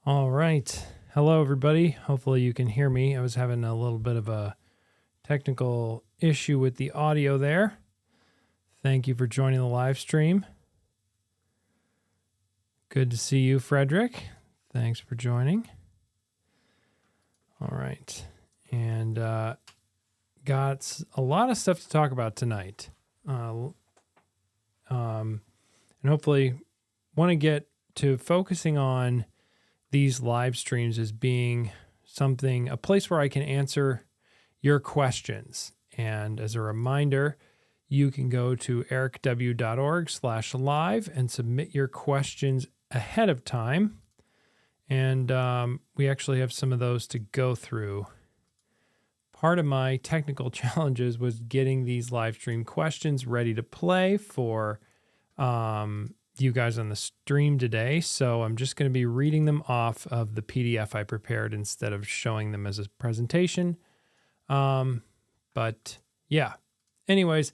All right. Hello, everybody. Hopefully you can hear me. I was having a little bit of a technical issue with the audio there. Thank you for joining the live stream. Good to see you, Frederick. Thanks for joining. All right. And got a lot of stuff to talk about tonight. And hopefully want to get to focusing on these live streams as being a place where I can answer your questions. And as a reminder, you can go to ericw.org/live and submit your questions ahead of time. And we actually have some of those to go through. Part of my technical challenges was getting these live stream questions ready to play for you guys on the stream today. So I'm just going to be reading them off of the PDF I prepared instead of showing them as a presentation. But yeah, anyways,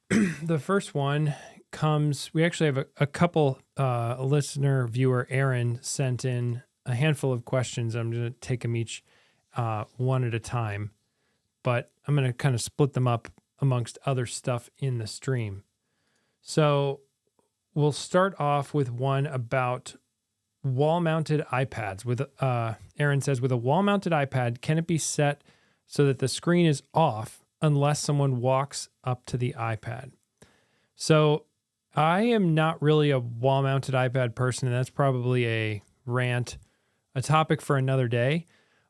the first one we actually have a couple, a listener, viewer, Aaron, sent in a handful of questions. I'm going to take them each one at a time, but I'm going to kind of split them up amongst other stuff in the stream. So we'll start off with one about wall-mounted iPads. With Aaron says, with a wall-mounted iPad, can it be set so that the screen is off unless someone walks up to the iPad? So I am not really a wall-mounted iPad person, and that's probably a topic for another day.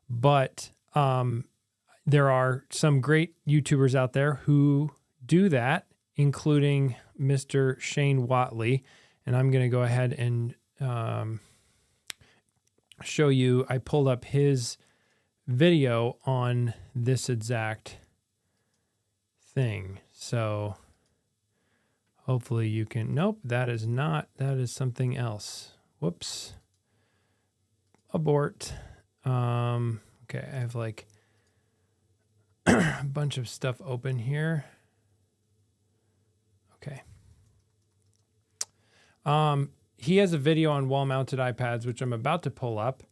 But there are some great YouTubers out there who do that, including Mr. Shane Watley. And I'm going to go ahead and show you. I pulled up his video on this exact thing. So hopefully you can, nope, that is something else. Whoops. Abort. Okay, I have like a bunch of stuff open here. Okay. He has a video on wall-mounted iPads, which I'm about to pull up.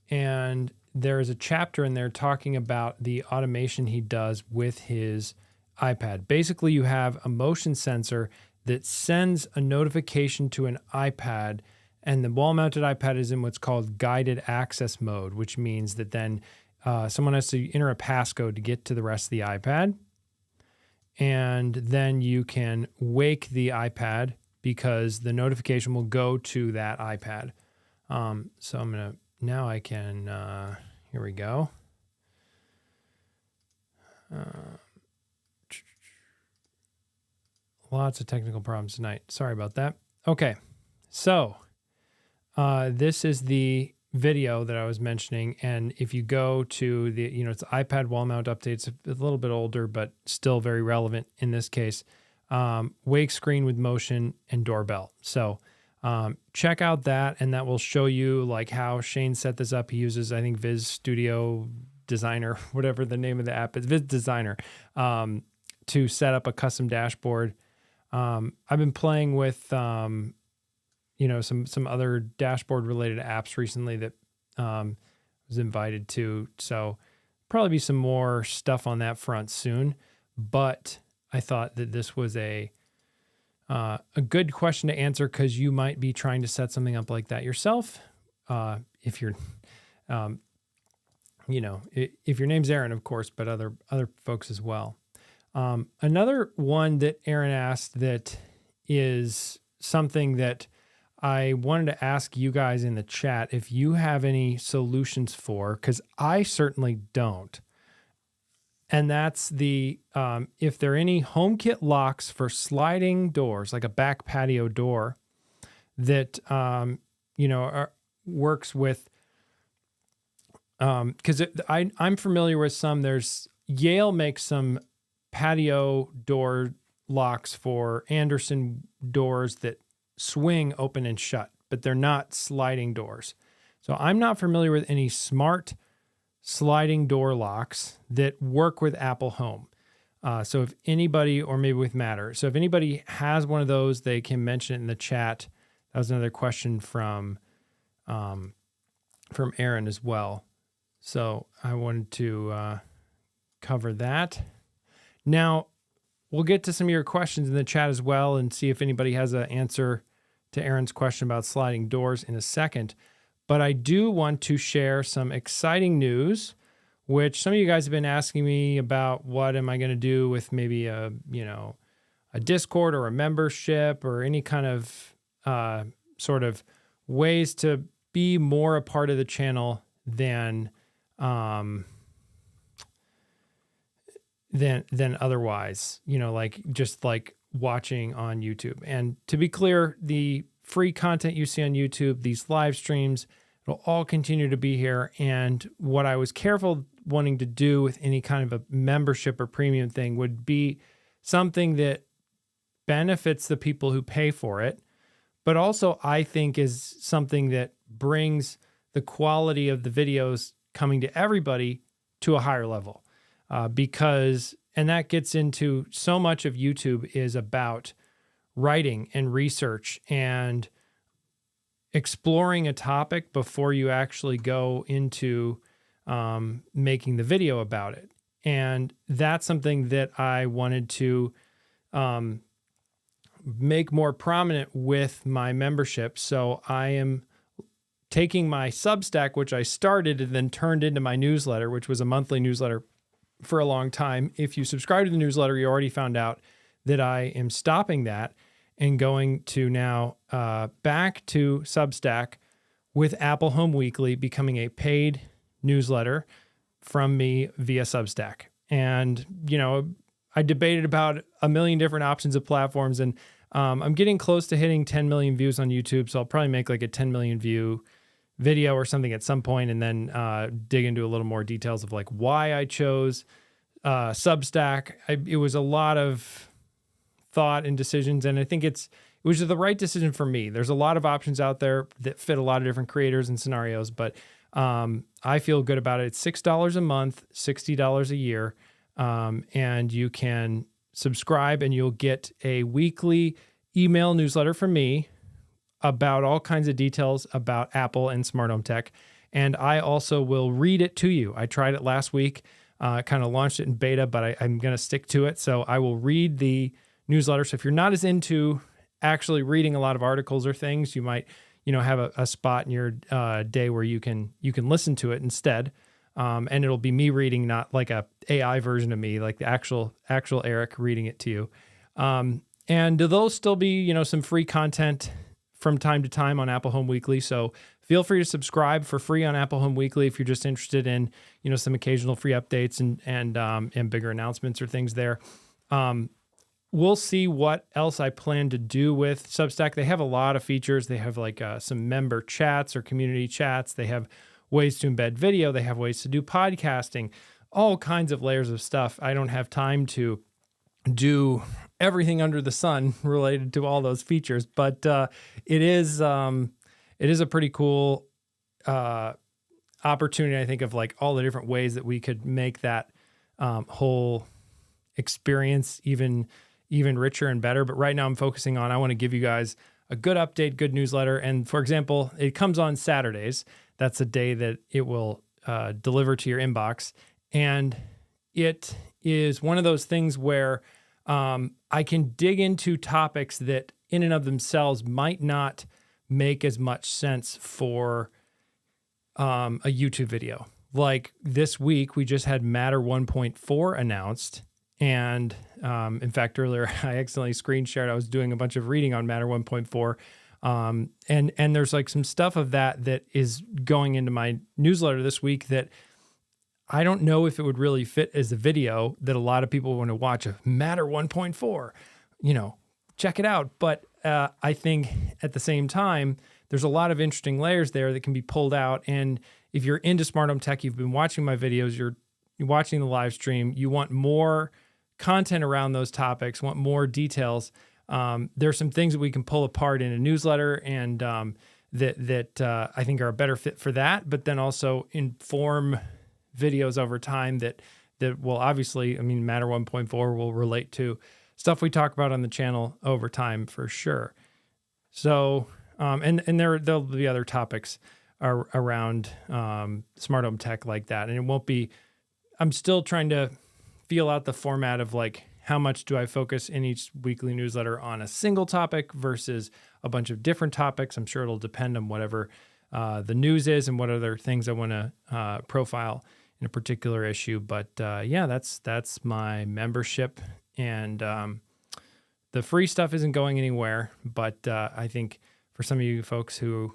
And there is a chapter in there talking about the automation he does with his iPad. Basically, you have a motion sensor that sends a notification to an iPad, and the wall-mounted iPad is in what's called guided access mode, which means that then someone has to enter a passcode to get to the rest of the iPad. And then you can wake the iPad because the notification will go to that iPad. So now I can, here we go. Lots of technical problems tonight. Sorry about that. Okay. So this is the video that I was mentioning. And if you go to it's iPad wall mount update, it's a little bit older, but still very relevant in this case. Wake screen with motion and doorbell. So check out that, and that will show you like how Shane set this up. He uses, I think, Viz Studio Designer, whatever the name of the app is, Viz Designer, to set up a custom dashboard. I've been playing with some other dashboard related apps recently that was invited to. So probably be some more stuff on that front soon. But I thought that this was a good question to answer because you might be trying to set something up like that yourself. If you're, if your name's Aaron, of course, but other folks as well. Another one that Aaron asked that is something that I wanted to ask you guys in the chat if you have any solutions for, because I certainly don't. And that's if there are any HomeKit locks for sliding doors, like a back patio door that, works with, because I'm familiar with some, Yale makes some patio door locks for Anderson doors that swing open and shut, but they're not sliding doors. So I'm not familiar with any smart sliding door locks that work with Apple Home. So if anybody, or maybe with Matter, so if anybody has one of those, they can mention it in the chat. That was another question from from Aaron as well. So I wanted to cover that. Now, we'll get to some of your questions in the chat as well and see if anybody has an answer to Aaron's question about sliding doors in a second. But I do want to share some exciting news, which some of you guys have been asking me about. What am I going to do with maybe a Discord or a membership or any kind of sort of ways to be more a part of the channel than otherwise, like just like watching on YouTube. And to be clear, the free content you see on YouTube, these live streams, it'll all continue to be here. And what I was careful wanting to do with any kind of a membership or premium thing would be something that benefits the people who pay for it, but also I think is something that brings the quality of the videos coming to everybody to a higher level. And that gets into so much of YouTube is about writing and research and exploring a topic before you actually go into making the video about it. And that's something that I wanted to make more prominent with my membership. So I am taking my Substack, which I started and then turned into my newsletter, which was a monthly newsletter for a long time. If you subscribe to the newsletter, you already found out that I am stopping that and going to now back to Substack with Apple Home Weekly, becoming a paid newsletter from me via Substack. And, I debated about a million different options of platforms, and I'm getting close to hitting 10 million views on YouTube. So I'll probably make like a 10 million view video or something at some point, and then dig into a little more details of like why I chose Substack. It was a lot of thought and decisions, and I think it was the right decision for me. There's a lot of options out there that fit a lot of different creators and scenarios, but I feel good about it. It's $6 a month, $60 a year, and you can subscribe and you'll get a weekly email newsletter from me about all kinds of details about Apple and smart home tech. And I also will read it to you. I tried it last week, kind of launched it in beta, but I'm going to stick to it. So I will read the newsletter. So if you're not as into actually reading a lot of articles or things, you might, have a spot in your day where you can listen to it instead. And it'll be me reading, not like a AI version of me, like the actual Eric reading it to you. And there'll still be, some free content from time to time on Apple Home Weekly. So feel free to subscribe for free on Apple Home Weekly if you're just interested in, some occasional free updates and bigger announcements or things there. We'll see what else I plan to do with Substack. They have a lot of features. They have like some member chats or community chats. They have ways to embed video. They have ways to do podcasting, all kinds of layers of stuff. I don't have time to do everything under the sun related to all those features, but it is a pretty cool opportunity, I think, of like all the different ways that we could make that whole experience even richer and better. But right now I'm focusing on, I want to give you guys a good update, good newsletter. And for example, it comes on Saturdays. That's the day that it will deliver to your inbox. And it is one of those things where I can dig into topics that in and of themselves might not make as much sense for a YouTube video. Like this week, we just had Matter 1.4 announced. And in fact, earlier I accidentally screen shared. I was doing a bunch of reading on Matter 1.4. And there's like some stuff of that is going into my newsletter this week that I don't know if it would really fit as a video that a lot of people want to watch of Matter 1.4, check it out. But I think at the same time, there's a lot of interesting layers there that can be pulled out. And if you're into smart home tech, you've been watching my videos, you're watching the live stream, you want more content around those topics, want more details. There's some things that we can pull apart in a newsletter and that I think are a better fit for that, but then also inform videos over time that will obviously, Matter 1.4 will relate to stuff we talk about on the channel over time for sure. So And there'll be other topics around smart home tech like that. And it won't be, I'm still trying to feel out the format of like, how much do I focus in each weekly newsletter on a single topic versus a bunch of different topics? I'm sure it'll depend on whatever the news is and what other things I want to profile in a particular issue. But yeah, that's my membership. And the free stuff isn't going anywhere. But I think for some of you folks who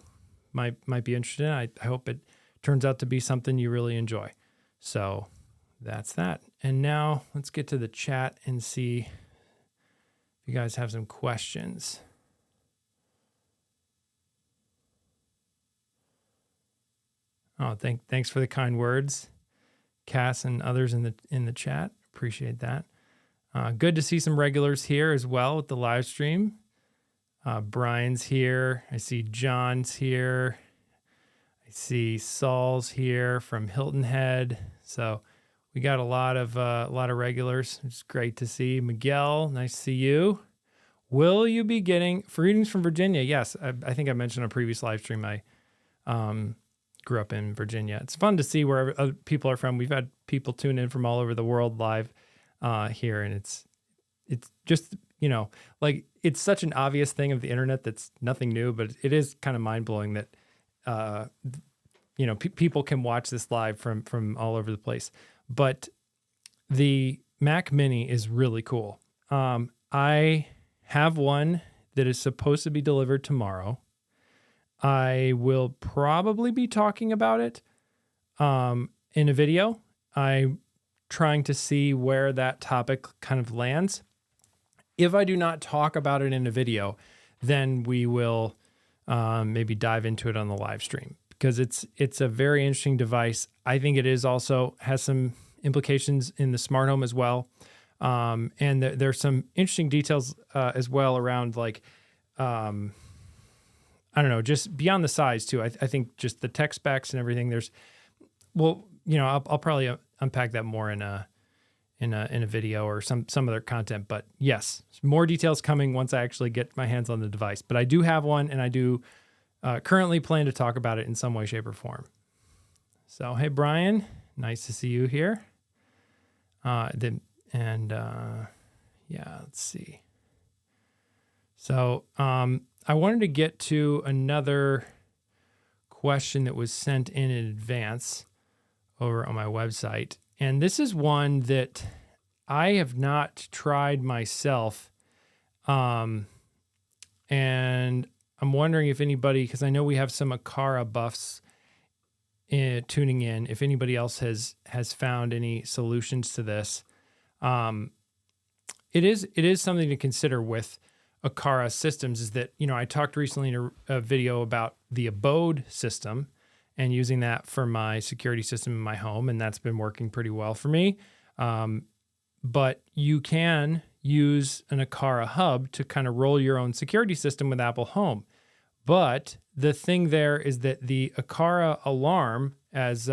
might be interested in it, I hope it turns out to be something you really enjoy. So that's that. And now let's get to the chat and see if you guys have some questions. Oh, thanks for the kind words, Cass and others in the chat. Appreciate that. Good to see some regulars here as well with the live stream. Brian's here. I see John's here. I see Saul's here from Hilton Head. So we got a lot of regulars. It's great to see. Miguel, nice to see you. Will you be getting greetings from Virginia? Yes, I think I mentioned on a previous live stream. I grew up in Virginia. It's fun to see where other people are from. We've had people tune in from all over the world live here, and it's just, you know, like it's such an obvious thing of the internet that's nothing new, but it is kind of mind blowing that you know, people can watch this live from all over the place. But the Mac Mini is really cool. I have one that is supposed to be delivered tomorrow. I will probably be talking about it in a video. I'm trying to see where that topic kind of lands. If I do not talk about it in a video, then we will maybe dive into it on the live stream, because it's a very interesting device. I think it is also has some implications in the smart home as well. And there's some interesting details as well around like, I don't know, just beyond the size too. I think just the tech specs and everything. Well, you know, I'll probably unpack that more in a video or some other content. But yes, more details coming once I actually get my hands on the device. But I do have one, and I do currently plan to talk about it in some way, shape, or form. So, hey, Brian, nice to see you here. Yeah, let's see. So, I wanted to get to another question that was sent in advance over on my website. And this is one that I have not tried myself. And I'm wondering if anybody, because I know we have some Aqara buffs tuning in, if anybody else has found any solutions to this. It is something to consider with Aqara systems, is that, you know, I talked recently in a video about the Abode system and using that for my security system in my home, and that's been working pretty well for me. But you can use an Aqara hub to kind of roll your own security system with Apple Home. But the thing there is that the Aqara alarm, as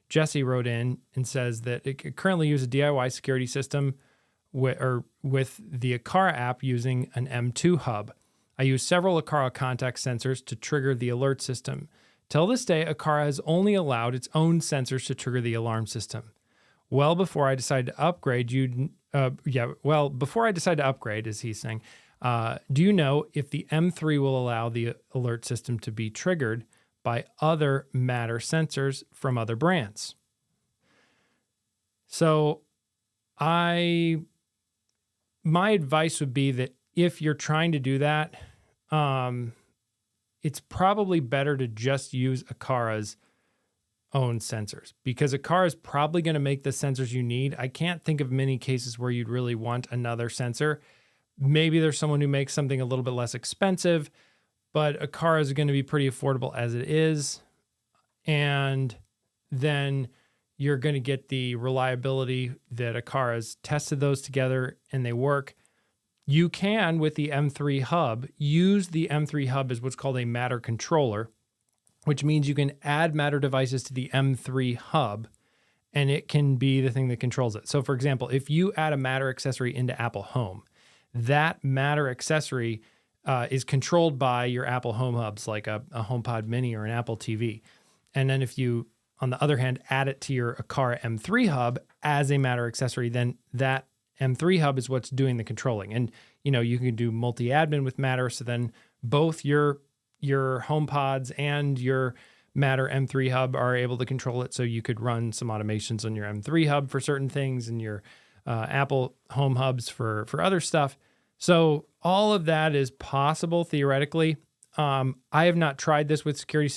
Jesse wrote in and says that it currently uses a DIY security system with the Aqara app using an M2 hub. I use several Aqara contact sensors to trigger the alert system. Till this day, Aqara has only allowed its own sensors to trigger the alarm system. Well, before I decided to upgrade, before I decided to upgrade, as he's saying, do you know if the M3 will allow the alert system to be triggered by other Matter sensors from other brands? So my advice would be that if you're trying to do that, it's probably better to just use Aqara's own sensors, because Aqara is probably going to make the sensors you need. I can't think of many cases where you'd really want another sensor. Maybe there's someone who makes something a little bit less expensive, but Aqara is going to be pretty affordable as it is. And then you're going to get the reliability that Aqara's tested those together and they work. You can, with the M3 hub, use the M3 hub as what's called a Matter controller, which means you can add Matter devices to the M3 hub, and it can be the thing that controls it. So, for example, if you add a Matter accessory into Apple Home, that Matter accessory is controlled by your Apple home hubs, like a HomePod Mini or an Apple TV. And then if you, on the other hand, add it to your Aqara M3 hub as a Matter accessory, then that M3 hub is what's doing the controlling. And, you can do multi-admin with Matter. So then both your HomePods and your Matter M3 hub are able to control it. So you could run some automations on your M3 hub for certain things and your Apple home hubs for other stuff. So all of that is possible theoretically. I have not tried this with security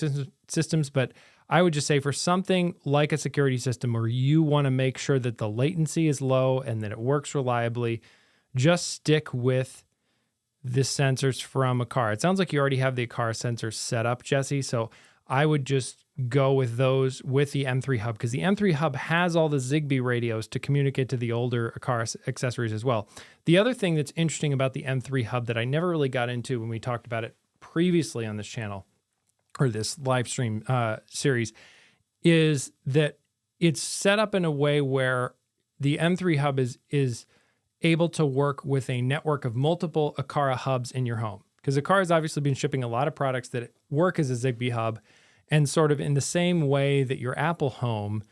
systems, but I would just say for something like a security system where you want to make sure that the latency is low and that it works reliably, just stick with the sensors from Aqara. It sounds like you already have the Aqara sensors set up, Jesse. So I would just go with those with the M3 hub, because the M3 hub has all the Zigbee radios to communicate to the older Aqara accessories as well. The other thing that's interesting about the M3 hub that I never really got into when we talked about it previously on this channel or this live stream series is that it's set up in a way where the M3 hub is able to work with a network of multiple Aqara hubs in your home. Because Aqara has obviously been shipping a lot of products that work as a Zigbee hub, and sort of in the same way that your Apple home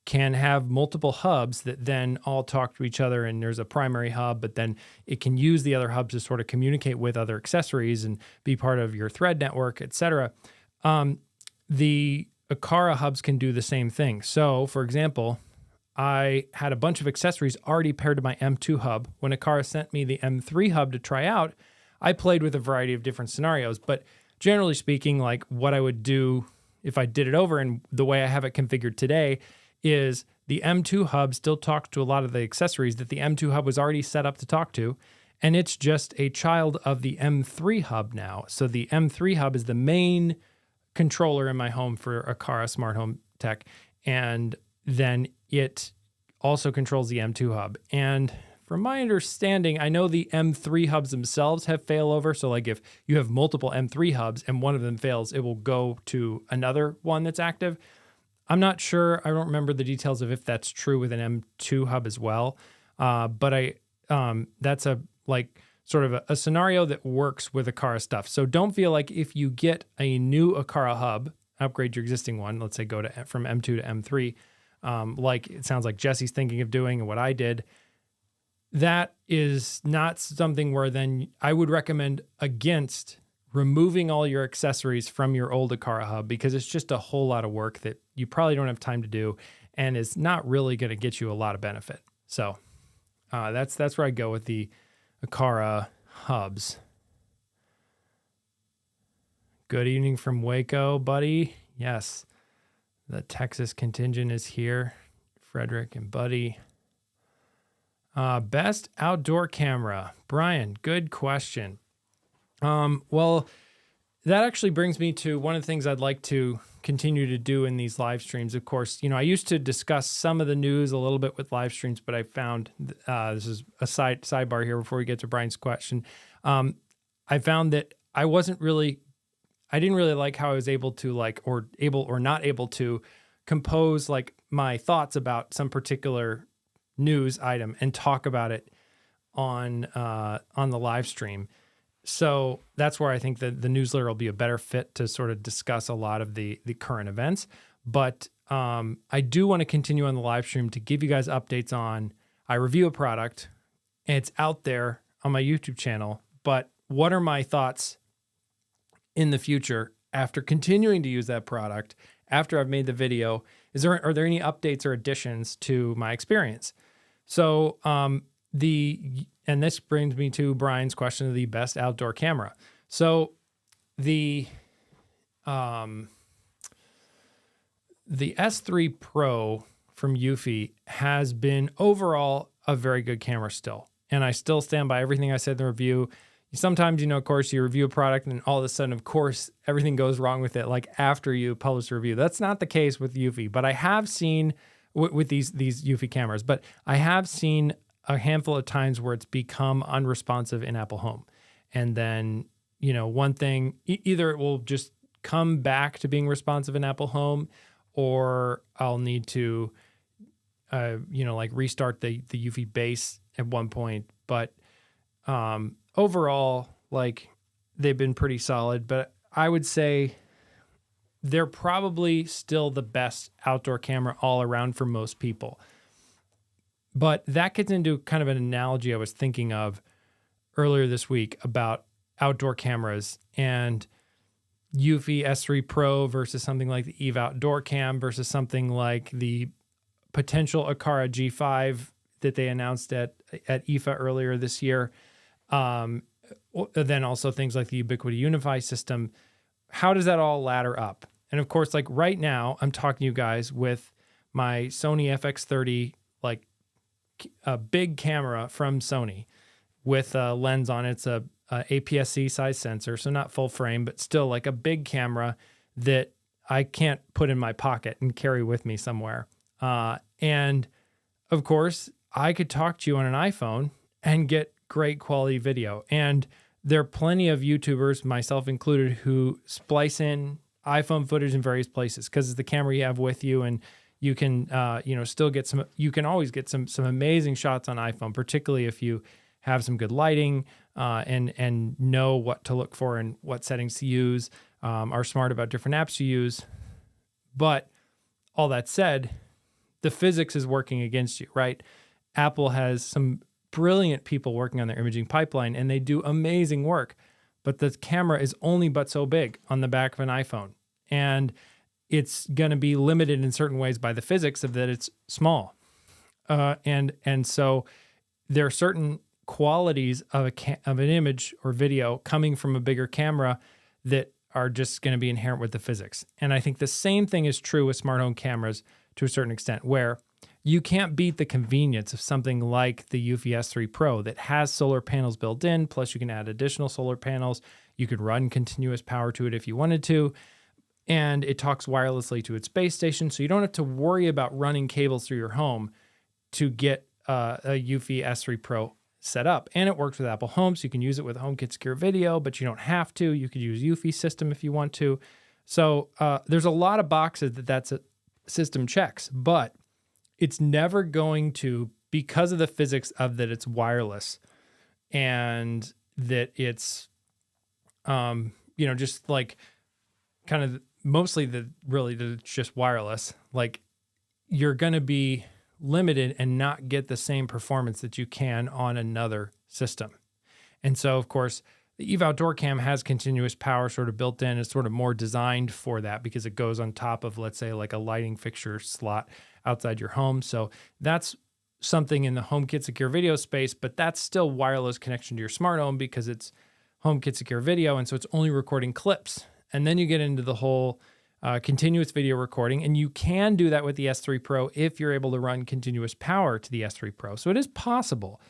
can have multiple hubs that then all talk to each other, and there's a primary hub, but then it can use the other hubs to sort of communicate with other accessories and be part of your Thread network, etc. The Aqara hubs can do the same thing. So, for example, I had a bunch of accessories already paired to my M2 hub. When Aqara sent me the M3 hub to try out, I played with a variety of different scenarios, but generally speaking, like what I would do if I did it over and the way I have it configured today is the M2 hub still talks to a lot of the accessories that the M2 hub was already set up to talk to, and it's just a child of the M3 hub now. So the M3 hub is the main controller in my home for Aqara smart home tech, and then it also controls the M2 hub. And from my understanding, I know the M3 hubs themselves have failover. So like if you have multiple M3 hubs and one of them fails, it will go to another one that's active. I'm not sure. I don't remember the details of if that's true with an M2 hub as well. But that's a like sort of a scenario that works with Aqara stuff. So don't feel like if you get a new Aqara hub, upgrade your existing one, let's say go to from M2 to M3, like it sounds like Jesse's thinking of doing and what I did, that is not something where then I would recommend against removing all your accessories from your old Aqara hub, because it's just a whole lot of work that you probably don't have time to do and is not really going to get you a lot of benefit. So that's where I go with the Aqara hubs. Good evening from Waco, buddy. Yes, the Texas contingent is here. Frederick and Buddy. Best outdoor camera. Brian, good question. Well, that actually brings me to one of the things I'd like to continue to do in these live streams. Of course, I used to discuss some of the news a little bit with live streams, but I found, this is a sidebar here before we get to Brian's question. I found that I didn't really like how I was able to or not able to compose like my thoughts about some particular news item and talk about it on the live stream. So that's where I think that the newsletter will be a better fit to sort of discuss a lot of the current events. But I do want to continue on the live stream to give you guys updates on, I review a product and it's out there on my YouTube channel, but what are my thoughts in the future after continuing to use that product after I've made the video? Are there any updates or additions to my experience? So and this brings me to Brian's question of the best outdoor camera. So the S3 Pro from Eufy has been overall a very good camera still. And I still stand by everything I said in the review. Sometimes, of course, you review a product and all of a sudden, of course, everything goes wrong with it, like after you publish a review. That's not the case with Eufy, but I have seen with these Eufy cameras, but I have seen a handful of times where it's become unresponsive in Apple Home. And then, one thing, either it will just come back to being responsive in Apple Home, or I'll need to, restart the Eufy base at one point. But overall, they've been pretty solid, but I would say they're probably still the best outdoor camera all around for most people. But that gets into kind of an analogy I was thinking of earlier this week about outdoor cameras and Eufy S3 Pro versus something like the Eve Outdoor Cam versus something like the potential Aqara G5 that they announced at IFA earlier this year. Then also things like the Ubiquiti Unify system. How does that all ladder up? And of course, like right now, I'm talking to you guys with my Sony FX30, like a big camera from Sony with a lens on it. It's a APS-C size sensor, so not full frame, but still like a big camera that I can't put in my pocket and carry with me somewhere. And of course, I could talk to you on an iPhone and get great quality video. And there are plenty of YouTubers, myself included, who splice in iPhone footage in various places because it's the camera you have with you, and you can, still get some. You can always get some amazing shots on iPhone, particularly if you have some good lighting and know what to look for and what settings to use. Are smart about different apps you use. But all that said, the physics is working against you, right? Apple has some brilliant people working on their imaging pipeline, and they do amazing work. But the camera is only but so big on the back of an iPhone. And it's going to be limited in certain ways by the physics of that it's small. And so there are certain qualities of an image or video coming from a bigger camera that are just going to be inherent with the physics. And I think the same thing is true with smart home cameras to a certain extent, where you can't beat the convenience of something like the Eufy S3 Pro that has solar panels built in, plus you can add additional solar panels. You could run continuous power to it if you wanted to, and it talks wirelessly to its base station, so you don't have to worry about running cables through your home to get a Eufy S3 Pro set up. And it works with Apple Home, so you can use it with HomeKit Secure Video, but you don't have to. You could use Eufy system if you want to. So there's a lot of boxes that system checks, but it's never going to, because of the physics of that it's wireless and that it's, just like kind of mostly that it's just wireless, like you're going to be limited and not get the same performance that you can on another system. And so, of course, the Eve Outdoor Cam has continuous power sort of built in. It's sort of more designed for that because it goes on top of, let's say, like a lighting fixture slot outside your home. So that's something in the HomeKit Secure Video space, but that's still wireless connection to your smart home because it's HomeKit Secure Video, and so it's only recording clips. And then you get into the whole continuous video recording, and you can do that with the S3 Pro if you're able to run continuous power to the S3 Pro. So it is possible,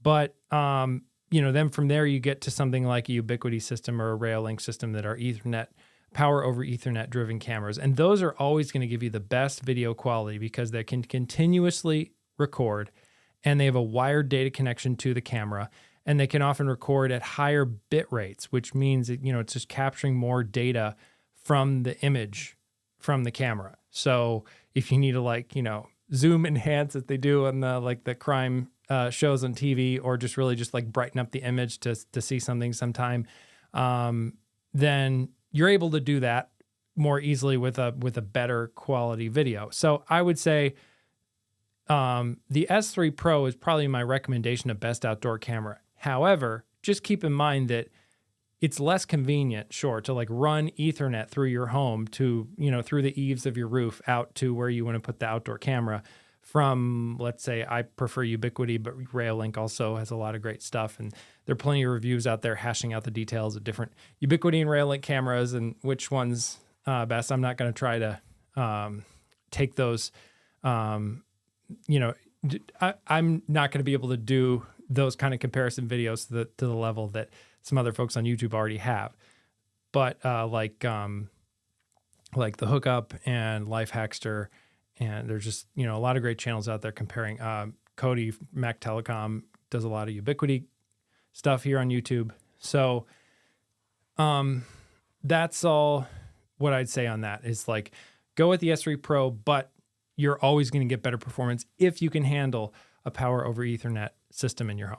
but then from there you get to something like a Ubiquiti system or a Rail-Link system that are Ethernet, power over Ethernet driven cameras. And those are always going to give you the best video quality because they can continuously record, and they have a wired data connection to the camera, and they can often record at higher bit rates, which means that, it's just capturing more data from the image from the camera. So if you need to zoom enhance that they do on the crime shows on TV, or just really just like brighten up the image to see something sometime, then you're able to do that more easily with a better quality video. So I would say the S3 Pro is probably my recommendation of best outdoor camera. However, just keep in mind that it's less convenient, sure, to like run Ethernet through your home to, through the eaves of your roof out to where you want to put the outdoor camera from, let's say, I prefer Ubiquiti, but Rail-Link also has a lot of great stuff. And there are plenty of reviews out there hashing out the details of different Ubiquiti and Rail-Link cameras and which one's best. I'm not going to try to take those, I'm not going to be able to do those kind of comparison videos to the level that some other folks on YouTube already have. But like the Hookup and Life Hackster, and there's just, a lot of great channels out there comparing. Cody, Mac Telecom, does a lot of Ubiquiti stuff here on YouTube. So that's all what I'd say on that is like, go with the S3 Pro, but you're always going to get better performance if you can handle a power over Ethernet system in your home.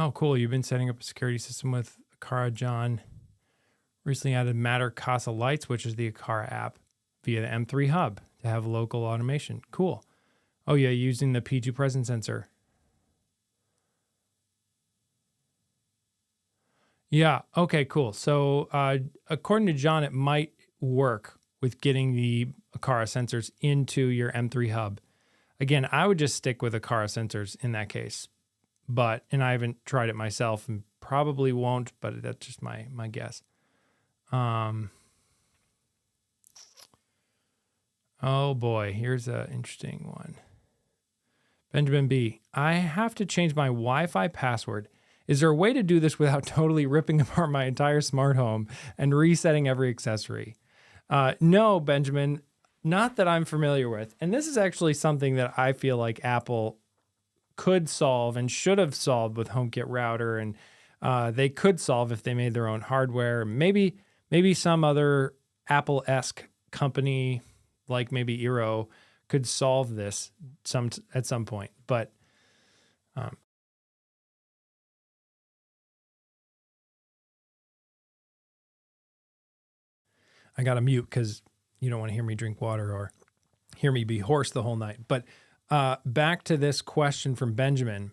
Oh, cool. You've been setting up a security system with Aqara. John recently added Matter Casa Lights, which is the Aqara app, via the M3 hub to have local automation. Cool. Oh, yeah, using the P2 presence sensor. Yeah. Okay, cool. So according to John, it might work with getting the Aqara sensors into your M3 hub. Again, I would just stick with Aqara sensors in that case. And I haven't tried it myself and probably won't, but that's just my guess. Oh boy, here's an interesting one. Benjamin B. I have to change my Wi-Fi password. Is there a way to do this without totally ripping apart my entire smart home and resetting every accessory? No, Benjamin, not that I'm familiar with. And this is actually something that I feel like Apple could solve and should have solved with HomeKit router, and they could solve if they made their own hardware. Maybe some other Apple-esque company, like maybe Eero, could solve this at some point. But I got to mute because you don't want to hear me drink water or hear me be hoarse the whole night. But back to this question from Benjamin.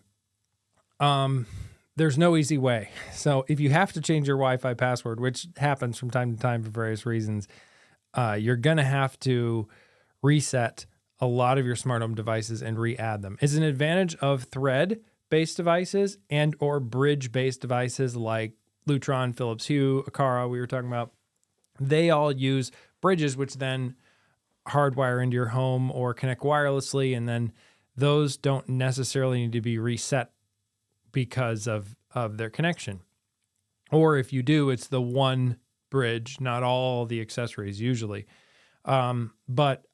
There's no easy way. So if you have to change your Wi-Fi password, which happens from time to time for various reasons, you're going to have to reset a lot of your smart home devices and re-add them. It's an advantage of thread-based devices and or bridge-based devices like Lutron, Philips Hue, Aqara we were talking about. They all use bridges, which then hardwire into your home or connect wirelessly, and then those don't necessarily need to be reset because of their connection. Or if you do, it's the one bridge, not all the accessories usually. But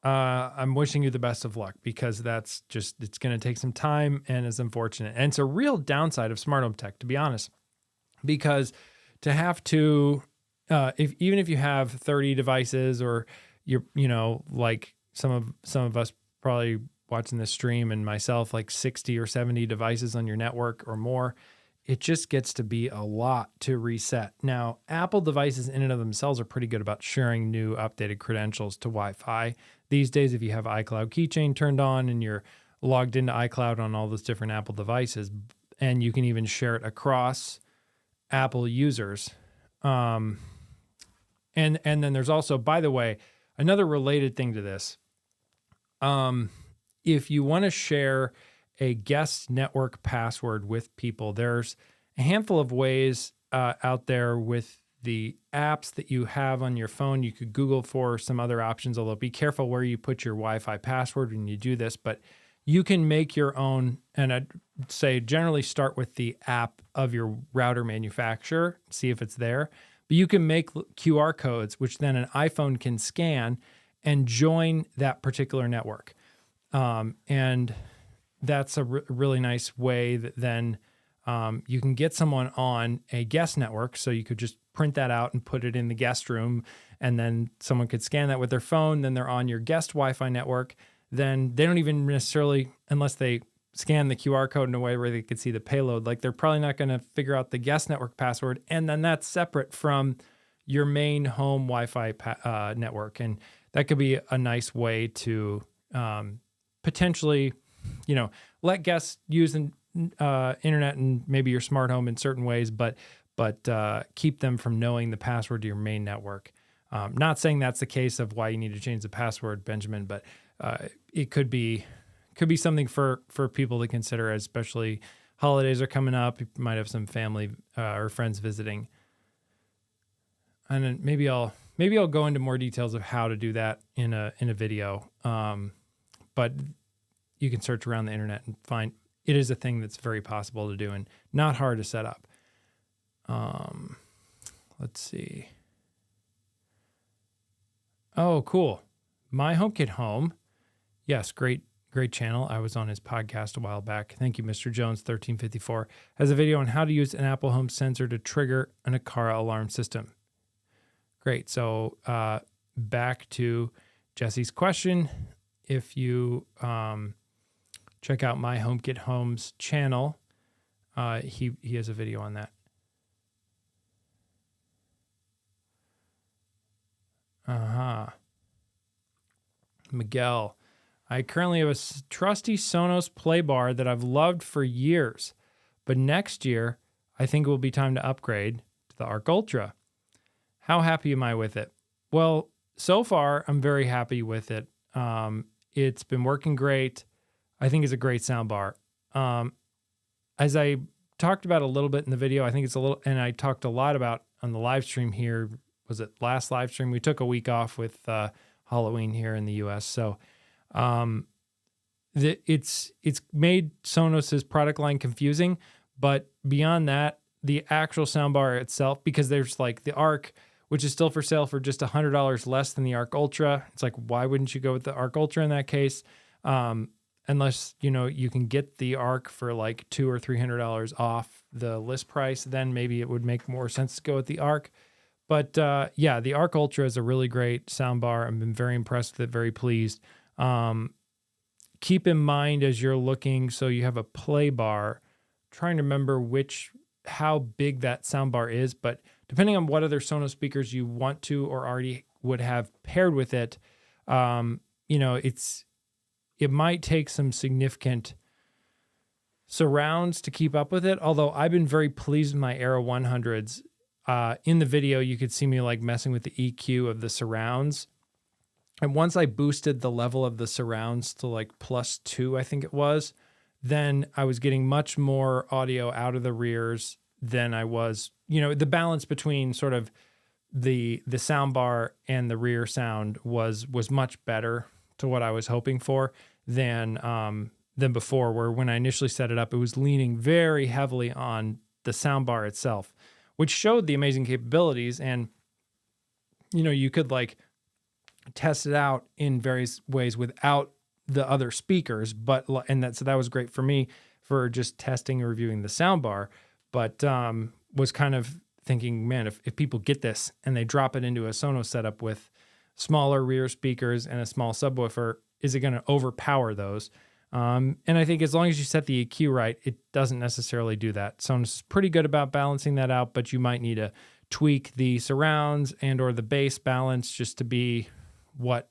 I'm wishing you the best of luck because that's just, it's going to take some time and it's unfortunate. And it's a real downside of smart home tech, to be honest, because to have to, even if you have 30 devices or like some of us probably watching this stream and myself, like 60 or 70 devices on your network or more, it just gets to be a lot to reset. Now, Apple devices in and of themselves are pretty good about sharing new updated credentials to Wi-Fi. These days, if you have iCloud keychain turned on and you're logged into iCloud on all those different Apple devices, and you can even share it across Apple users. And then there's also, by the way, another related thing to this. If you want to share a guest network password with people, there's a handful of ways out there with the apps that you have on your phone. You could Google for some other options, although be careful where you put your Wi-Fi password when you do this. But you can make your own, and I'd say generally start with the app of your router manufacturer, see if it's there. But you can make QR codes, which then an iPhone can scan and join that particular network. And that's a really nice way that then you can get someone on a guest network. So you could just print that out and put it in the guest room, and then someone could scan that with their phone. Then they're on your guest Wi-Fi network. Then they don't even necessarily, unless they scan the QR code in a way where they could see the payload, like they're probably not going to figure out the guest network password. And then that's separate from your main home Wi-Fi network. And that could be a nice way to potentially, let guests use internet and maybe your smart home in certain ways, but keep them from knowing the password to your main network. Not saying that's the case of why you need to change the password, Benjamin, but it could be something for people to consider, especially holidays are coming up. You might have some family or friends visiting, and then maybe I'll go into more details of how to do that in a video. But you can search around the internet and find it is a thing that's very possible to do and not hard to set up. Let's see. Oh, cool. My HomeKit Home. Yes, great channel. I was on his podcast a while back. Thank you, Mr. Jones 1354. Has a video on how to use an Apple Home sensor to trigger an Aqara alarm system. Great. So back to Jesse's question. If you check out my HomeKit Home's channel, He has a video on that. Miguel, I currently have a trusty Sonos play bar that I've loved for years, but next year I think it will be time to upgrade to the Arc Ultra. How happy am I with it? Well, so far I'm very happy with it. It's been working great. I think it's a great soundbar. As I talked about a little bit in the video, I think it's a little, and I talked a lot about on the live stream here. Was it last live stream? We took a week off with Halloween here in the US. So it's made Sonos's product line confusing, but beyond that, the actual soundbar itself, because there's like the Arc, which is still for sale for just $100 less than the Arc Ultra. It's like, why wouldn't you go with the Arc Ultra in that case? Unless, you can get the Arc for like $200 or $300 off the list price, then maybe it would make more sense to go with the Arc. But the Arc Ultra is a really great soundbar. I've been very impressed with it, very pleased. Keep in mind as you're looking, so you have a play bar, trying to remember how big that soundbar is, but depending on what other Sonos speakers you want to or already would have paired with it, it might take some significant surrounds to keep up with it. Although I've been very pleased with my Era 100s. In the video, you could see me like messing with the EQ of the surrounds. And once I boosted the level of the surrounds to like +2, I think it was, then I was getting much more audio out of the rears than I was, the balance between sort of the sound bar and the rear sound was much better to what I was hoping for than before, where when I initially set it up, it was leaning very heavily on the sound bar itself, which showed the amazing capabilities. And, you could like test it out in various ways without the other speakers, so that was great for me for just testing and reviewing the soundbar, but was kind of thinking, man, if people get this and they drop it into a Sonos setup with smaller rear speakers and a small subwoofer, is it going to overpower those? And I think as long as you set the EQ right, it doesn't necessarily do that. Sonos is pretty good about balancing that out, but you might need to tweak the surrounds and or the bass balance just to be what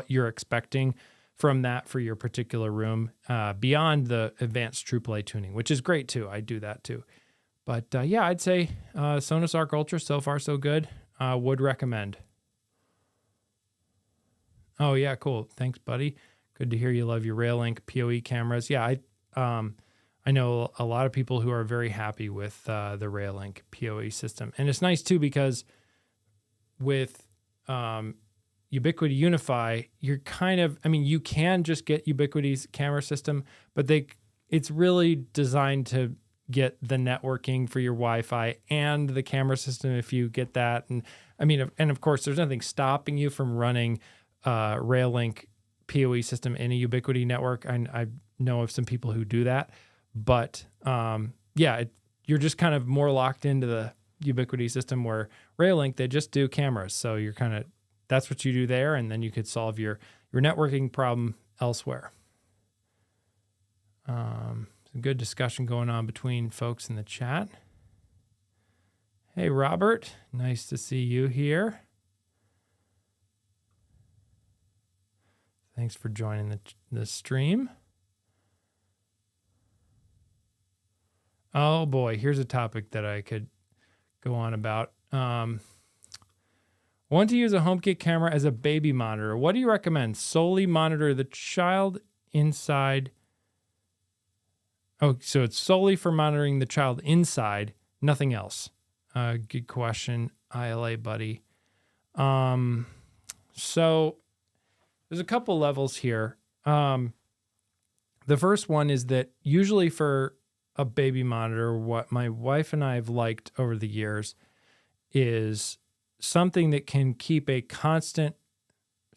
you're expecting from that for your particular room, beyond the advanced True Play tuning, which is great too. I do that too. But I'd say Sonos Arc Ultra, so far so good. Would recommend. Oh yeah, cool. Thanks, buddy. Good to hear you love your Railink PoE cameras. Yeah, I know a lot of people who are very happy with the Railink PoE system. And it's nice too because with Ubiquiti Unify, you're you can just get Ubiquiti's camera system, but it's really designed to get the networking for your Wi-Fi and the camera system if you get that. And of course, there's nothing stopping you from running Railink PoE system in a Ubiquiti network. I know of some people who do that, but you're just kind of more locked into the Ubiquiti system, where Railink, they just do cameras. So you're that's what you do there, and then you could solve your networking problem elsewhere. Some good discussion going on between folks in the chat. Hey, Robert, nice to see you here. Thanks for joining the stream. Oh boy, here's a topic that I could go on about. Want to use a HomeKit camera as a baby monitor. What do you recommend? Solely monitor the child inside. Oh, so it's solely for monitoring the child inside, nothing else. Good question, ILA buddy. So there's a couple levels here. The first one is that usually for a baby monitor, what my wife and I have liked over the years is something that can keep a constant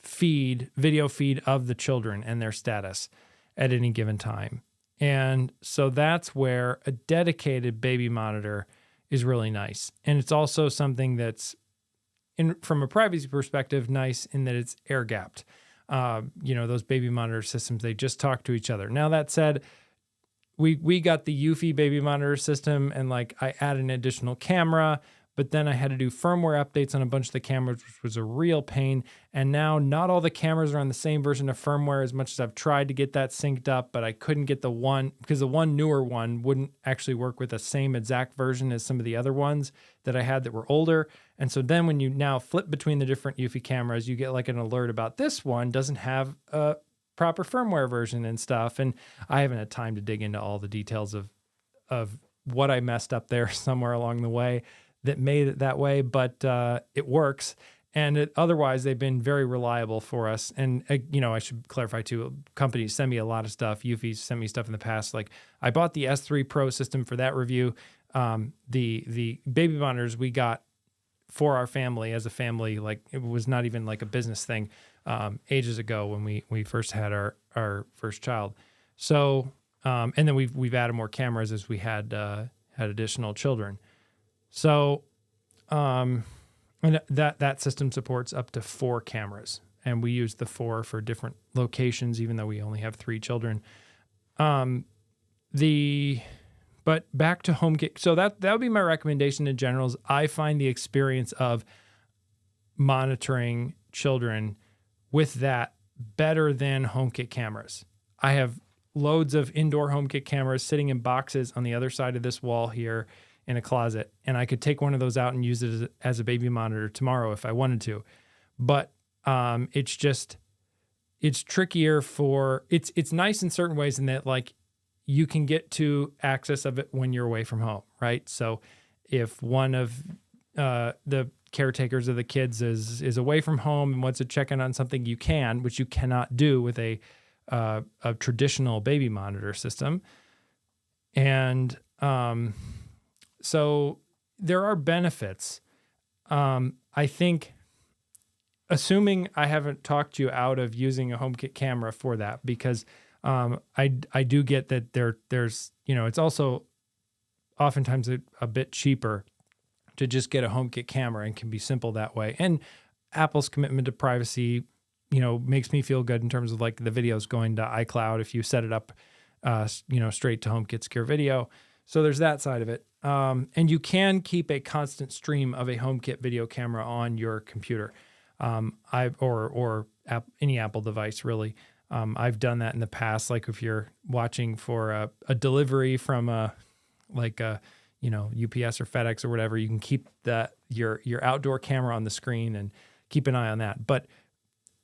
video feed of the children and their status at any given time. And so that's where a dedicated baby monitor is really nice. And it's also something that's, from a privacy perspective, nice in that it's air gapped. Those baby monitor systems, they just talk to each other. Now, that said, we got the Eufy baby monitor system, and like I added an additional camera, but then I had to do firmware updates on a bunch of the cameras, which was a real pain. And now not all the cameras are on the same version of firmware, as much as I've tried to get that synced up, but I couldn't get the one, because the one newer one wouldn't actually work with the same exact version as some of the other ones that I had that were older. And so then when you now flip between the different Eufy cameras, you get like an alert about this one doesn't have a proper firmware version and stuff. And I haven't had time to dig into all the details of what I messed up there somewhere along the way that made it that way, but it works. And otherwise, they've been very reliable for us. And, I should clarify too, companies send me a lot of stuff. Eufy sent me stuff in the past. Like I bought the S3 Pro system for that review. The baby monitors we got for our family as a family, like it was not even like a business thing ages ago when we first had our first child. So, and then we've added more cameras as we had additional children. So, and that system supports up to 4 cameras, and we use the 4 for different locations, even though we only have 3 children. But back to HomeKit. So that would be my recommendation in general. Is I find the experience of monitoring children with that better than HomeKit cameras. I have loads of indoor HomeKit cameras sitting in boxes on the other side of this wall here in a closet, and I could take one of those out and use it as a baby monitor tomorrow if I wanted to. But it's trickier it's nice in certain ways in that like you can get to access of it when you're away from home, right? So if one of the caretakers of the kids is away from home and wants to check in on something, you can, which you cannot do with a traditional baby monitor system. And so there are benefits. I think, assuming I haven't talked you out of using a HomeKit camera for that, because I do get that there's it's also oftentimes a bit cheaper to just get a HomeKit camera and can be simple that way. And Apple's commitment to privacy, makes me feel good in terms of like the videos going to iCloud if you set it up, straight to HomeKit Secure Video. So there's that side of it. And you can keep a constant stream of a HomeKit video camera on your computer, or any Apple device really. I've done that in the past. Like if you're watching for a delivery from UPS or FedEx or whatever, you can keep your outdoor camera on the screen and keep an eye on that. But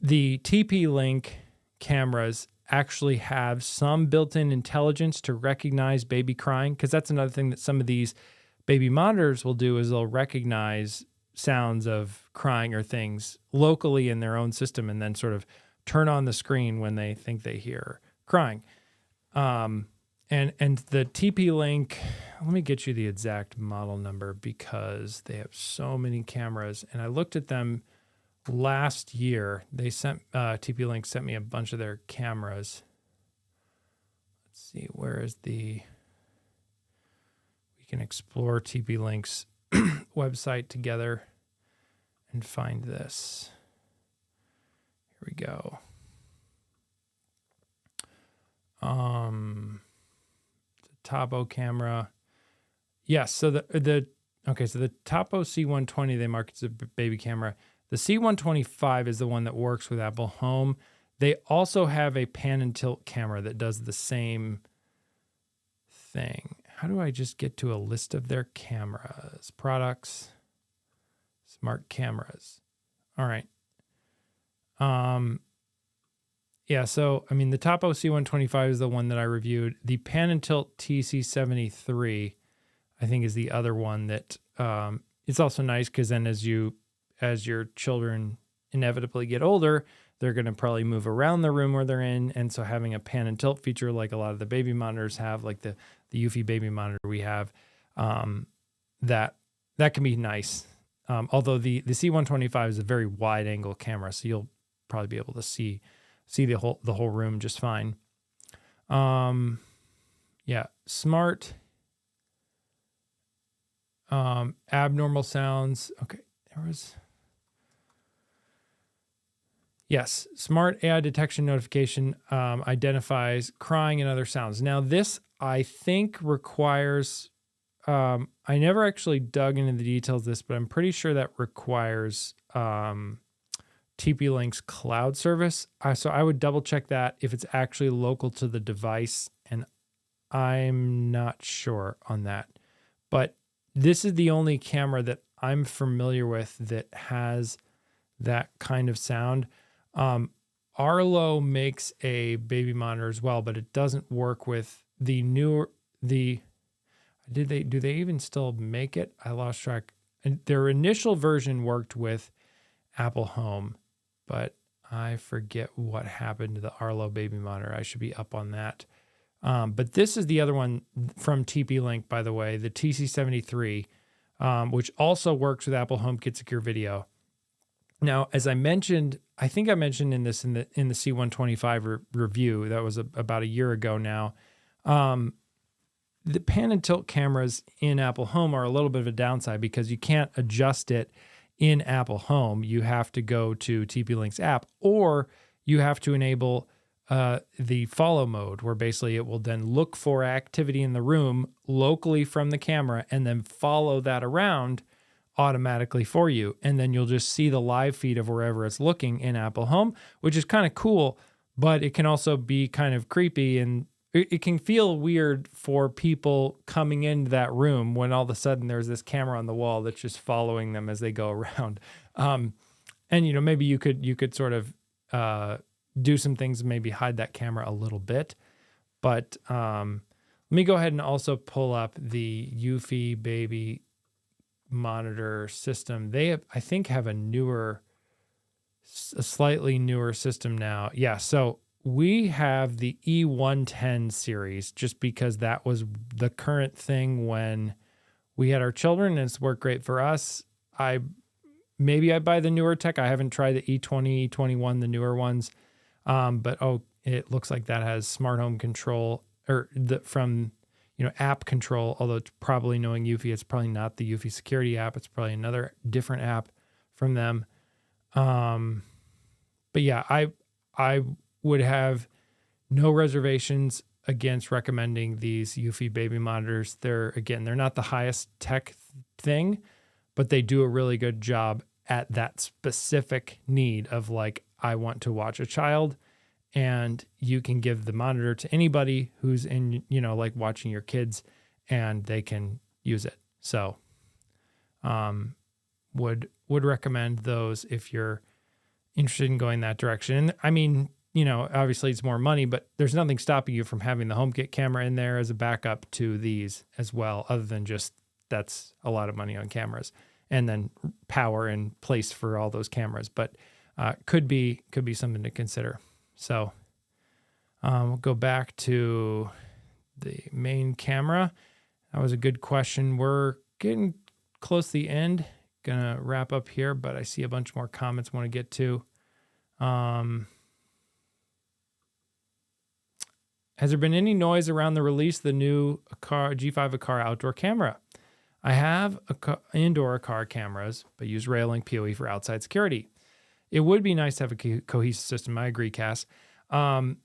the TP-Link cameras actually have some built-in intelligence to recognize baby crying, because that's another thing that some of these baby monitors will do is they'll recognize sounds of crying or things locally in their own system and then sort of turn on the screen when they think they hear crying. And the TP-Link, let me get you the exact model number because they have so many cameras, and I looked at them last year. They sent TP-Link sent me a bunch of their cameras. Let's see, we can explore TP-Link's website together and find this. Here we go. The Topo camera. Yes, so the Topo C120 they market as a baby camera. The C125 is the one that works with Apple Home. They also have a pan and tilt camera that does the same thing. How do I just get to a list of their cameras? Products, smart cameras. All right. Yeah, so, the Topo C125 is the one that I reviewed. The pan and tilt TC73, I think, is the other one that it's also nice because then as your children inevitably get older, they're going to probably move around the room where they're in. And so having a pan and tilt feature like a lot of the baby monitors have, like the Eufy baby monitor we have, that can be nice. Although the C125 is a very wide angle camera, so you'll probably be able to see the whole room just fine. Yeah, smart abnormal sounds. Okay, there was... Yes, smart AI detection notification identifies crying and other sounds. Now this I think requires, I never actually dug into the details of this, but I'm pretty sure that requires TP-Link's cloud service. So I would double check that if it's actually local to the device, and I'm not sure on that. But this is the only camera that I'm familiar with that has that kind of sound. Arlo makes a baby monitor as well, but it doesn't work with the newer, do they even still make it? I lost track. And their initial version worked with Apple Home, but I forget what happened to the Arlo baby monitor. I should be up on that. But this is the other one from TP-Link, by the way, the TC73, which also works with Apple HomeKit Secure Video. Now, as I mentioned, I think I mentioned in the C125 review, that was about a year ago now, the pan and tilt cameras in Apple Home are a little bit of a downside because you can't adjust it in Apple Home. You have to go to TP-Link's app, or you have to enable the follow mode, where basically it will then look for activity in the room locally from the camera and then follow that around automatically for you. And then you'll just see the live feed of wherever it's looking in Apple Home, which is kind of cool, but it can also be kind of creepy, and it can feel weird for people coming into that room when all of a sudden there's this camera on the wall that's just following them as they go around. And, maybe you could sort of do some things, maybe hide that camera a little bit. But let me go ahead and also pull up the Eufy baby monitor system. They have, I think, have a slightly newer system now. Yeah, so we have the E110 series just because that was the current thing when we had our children, and it's worked great for us. Maybe I buy the newer tech. I haven't tried the E20, E21, the newer ones. But it looks like that has smart home control from app control, although it's probably, knowing Eufy, it's probably not the Eufy security app. It's probably another different app from them. But yeah, I would have no reservations against recommending these Eufy baby monitors. They're not the highest tech thing, but they do a really good job at that specific need of, like, I want to watch a child, and you can give the monitor to anybody who's in, like watching your kids, and they can use it. So, would recommend those if you're interested in going that direction. And I mean, obviously it's more money, but there's nothing stopping you from having the HomeKit camera in there as a backup to these as well, other than just that's a lot of money on cameras, and then power and place for all those cameras. But could be something to consider. So we'll go back to the main camera. That was a good question. We're getting close to the end. Gonna wrap up here, but I see a bunch more comments I want to get to. Has there been any noise around the release of the new G5 Aqara outdoor camera? I have indoor Aqara cameras, but use Rail-Link PoE for outside security. It would be nice to have a cohesive system. I agree, Cass. No,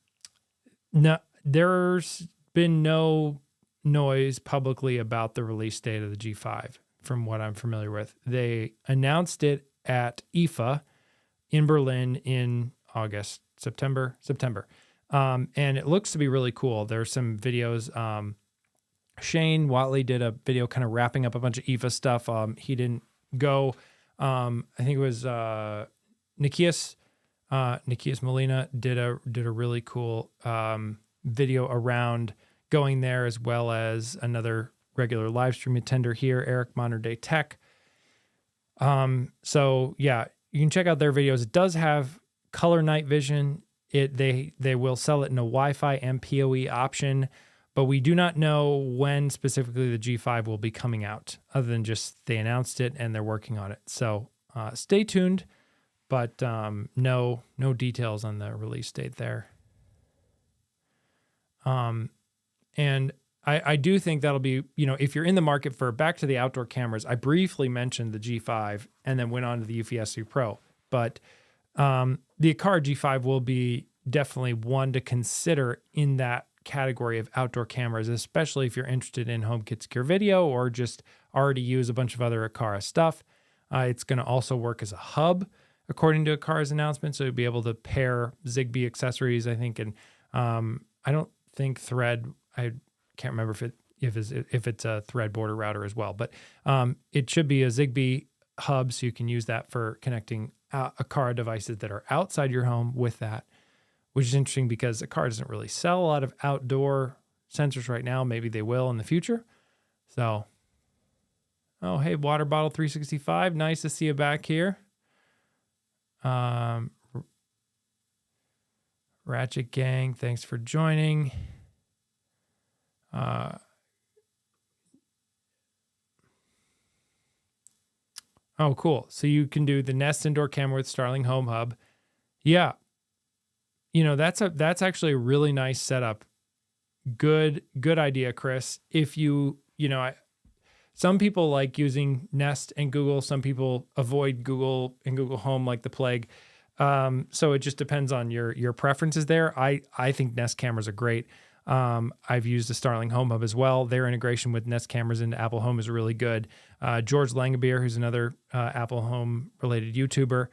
there's been no noise publicly about the release date of the G5, from what I'm familiar with. They announced it at IFA in Berlin in September. And it looks to be really cool. There's some videos. Shane Watley did a video kind of wrapping up a bunch of IFA stuff. He didn't go. I think it was Nikias Molina did a really cool video around going there, as well as another regular live stream attender here, Eric Modern Day Tech. So yeah, you can check out their videos. It does have color night vision. They will sell it in a Wi-Fi and PoE option, but we do not know when specifically the G5 will be coming out, other than just they announced it and they're working on it. So stay tuned, but no details on the release date there. And I do think that'll be, if you're in the market for, back to the outdoor cameras, I briefly mentioned the G5 and then went on to the Eufy S3 Pro, but the Aqara G5 will be definitely one to consider in that category of outdoor cameras, especially if you're interested in HomeKit Secure Video or just already use a bunch of other Aqara stuff. It's going to also work as a hub, according to Aqara's announcement. So you'll be able to pair Zigbee accessories, I think. And I don't think Thread, I can't remember if it's a Thread border router as well, but it should be a Zigbee hub. So you can use that for connecting Aqara devices that are outside your home with that, which is interesting because Aqara doesn't really sell a lot of outdoor sensors right now. Maybe they will in the future. So, oh, hey, Water Bottle 365. Nice to see you back here. Ratchet Gang, thanks for joining. Oh, cool. So you can do the Nest indoor camera with Starling Home Hub. Yeah. That's actually a really nice setup. Good idea, Chris. If some people like using Nest and Google. Some people avoid Google and Google Home like the plague. So it just depends on your preferences there. I think Nest cameras are great. I've used the Starling Home Hub as well. Their integration with Nest cameras into Apple Home is really good. George Langebeer, who's another Apple Home related YouTuber,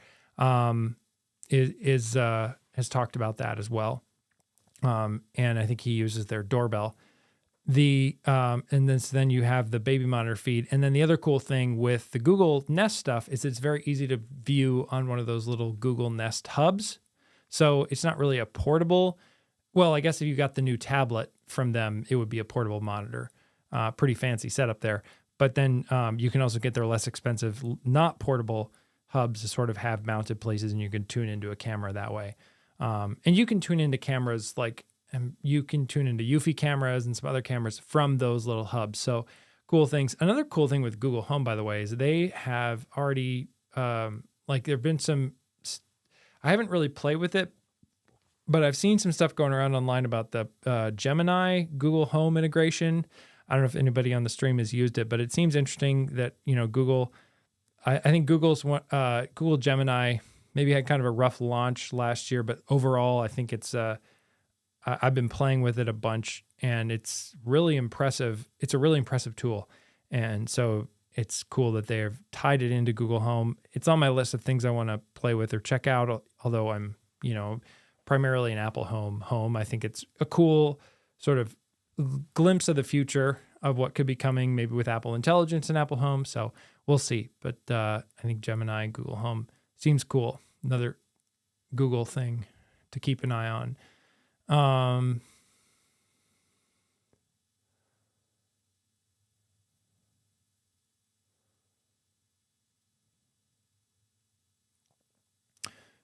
has talked about that as well. And I think he uses their doorbell. And then you have the baby monitor feed. And then the other cool thing with the Google Nest stuff is it's very easy to view on one of those little Google Nest hubs. So it's not really a portable. Well, I guess if you got the new tablet from them, it would be a portable monitor. Pretty fancy setup there. But then you can also get their less expensive, not portable hubs to sort of have mounted places, and you can tune into a camera that way. And you can tune into cameras you can tune into Eufy cameras and some other cameras from those little hubs. So cool things. Another cool thing with Google Home, by the way, is they have already, there have been I haven't really played with it, but I've seen some stuff going around online about the Gemini Google Home integration. I don't know if anybody on the stream has used it, but it seems interesting that, Google, I think Google Gemini maybe had kind of a rough launch last year, but overall, I think it's, I've been playing with it a bunch, and it's really impressive. It's a really impressive tool. And so it's cool that they have tied it into Google Home. It's on my list of things I want to play with or check out, although I'm, primarily an Apple home. I think it's a cool sort of glimpse of the future of what could be coming, maybe with Apple Intelligence and Apple Home. So we'll see. But I think Gemini and Google Home seems cool. Another Google thing to keep an eye on.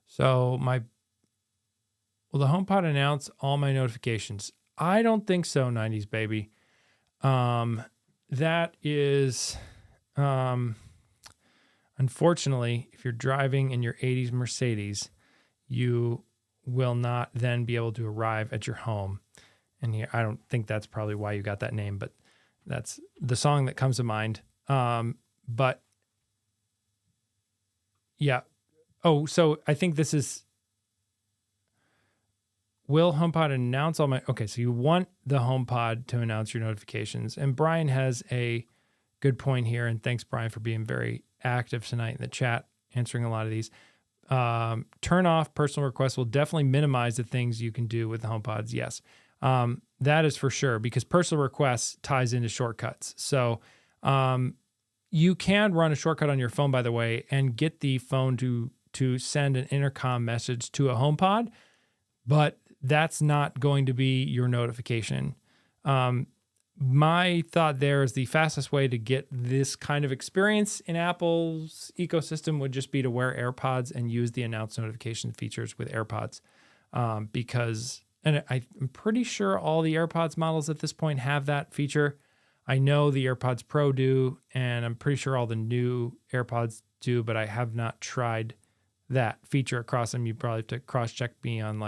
So will the HomePod announce all my notifications? I don't think so, 90s baby. That is, unfortunately, if you're driving in your 80s Mercedes, you will not then be able to arrive at your home. And here, I don't think that's probably why you got that name, but that's the song that comes to mind. But yeah. Oh, so I think this is, will HomePod announce all my, okay, so you want the HomePod to announce your notifications. And Brian has a good point here. And thanks, Brian, for being very active tonight in the chat, answering a lot of these. Turn off personal requests will definitely minimize the things you can do with the HomePods. Yes, that is for sure, because personal requests ties into shortcuts. So you can run a shortcut on your phone, by the way, and get the phone to send an intercom message to a HomePod, but that's not going to be your notification. My thought there is the fastest way to get this kind of experience in Apple's ecosystem would just be to wear AirPods and use the announce notification features with AirPods. Because I'm pretty sure all the AirPods models at this point have that feature. I know the AirPods Pro do, and I'm pretty sure all the new AirPods do, but I have not tried that feature across them. You probably have to cross-check me on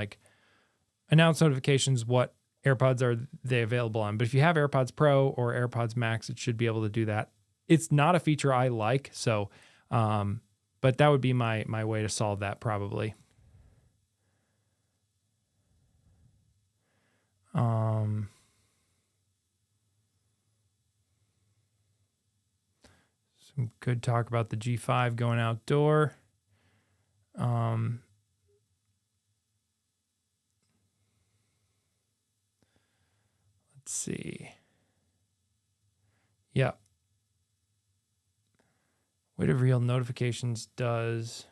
announce notifications, what AirPods are they available on. But if you have AirPods Pro or AirPods Max, it should be able to do that. It's not a feature I like, so but that would be my way to solve that probably. Some good talk about the G5 going outdoor. Let's see. Yeah. Way to reveal notifications does.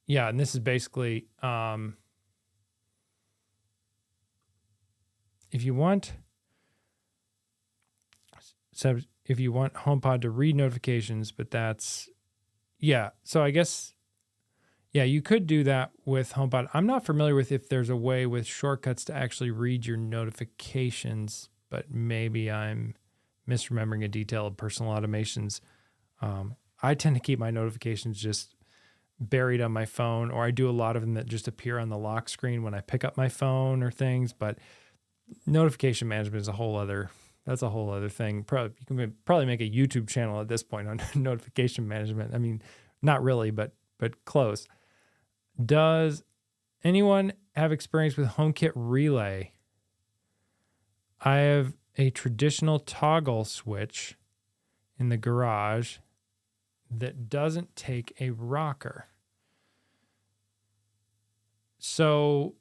Yeah, and this is basically if you want HomePod to read notifications, but that's so I guess you could do that with HomePod. I'm not familiar with if there's a way with shortcuts to actually read your notifications, but maybe I'm misremembering a detail of personal automations. I tend to keep my notifications just buried on my phone, or I do a lot of them that just appear on the lock screen when I pick up my phone or things. But notification management is a whole other thing. You can probably make a YouTube channel at this point on notification management. I mean, not really, but close. Does anyone have experience with HomeKit relay? I have a traditional toggle switch in the garage that doesn't take a rocker. So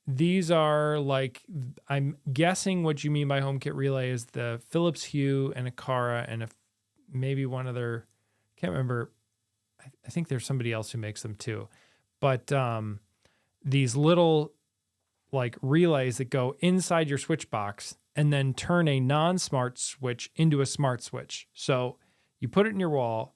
these are like, I'm guessing what you mean by HomeKit relay is the Philips Hue and Aqara and maybe one other, can't remember. I think there's somebody else who makes them too. But these little like relays that go inside your switch box and then turn a non-smart switch into a smart switch. So you put it in your wall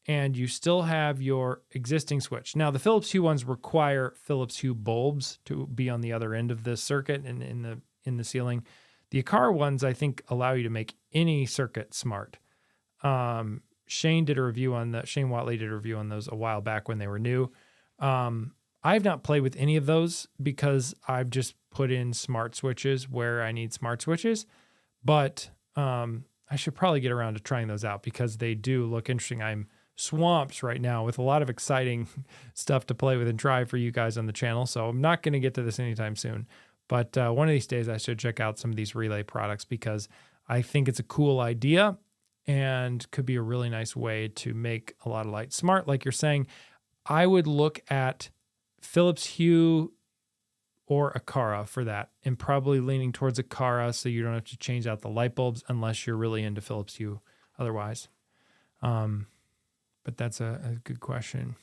and you still have your existing switch. Now the Philips Hue ones require Philips Hue bulbs to be on the other end of the circuit and in the ceiling. The Aqara ones, I think, allow you to make any circuit smart. Shane Watley did a review on those a while back when they were new. I've not played with any of those because I've just put in smart switches where I need smart switches, but I should probably get around to trying those out because they do look interesting. I'm swamped right now with a lot of exciting stuff to play with and try for you guys on the channel. So I'm not going to get to this anytime soon, but one of these days I should check out some of these relay products because I think it's a cool idea and could be a really nice way to make a lot of lights smart. Like you're saying, I would look at Philips Hue or Aqara for that, and probably leaning towards Aqara so you don't have to change out the light bulbs unless you're really into Philips Hue otherwise. But that's a good question.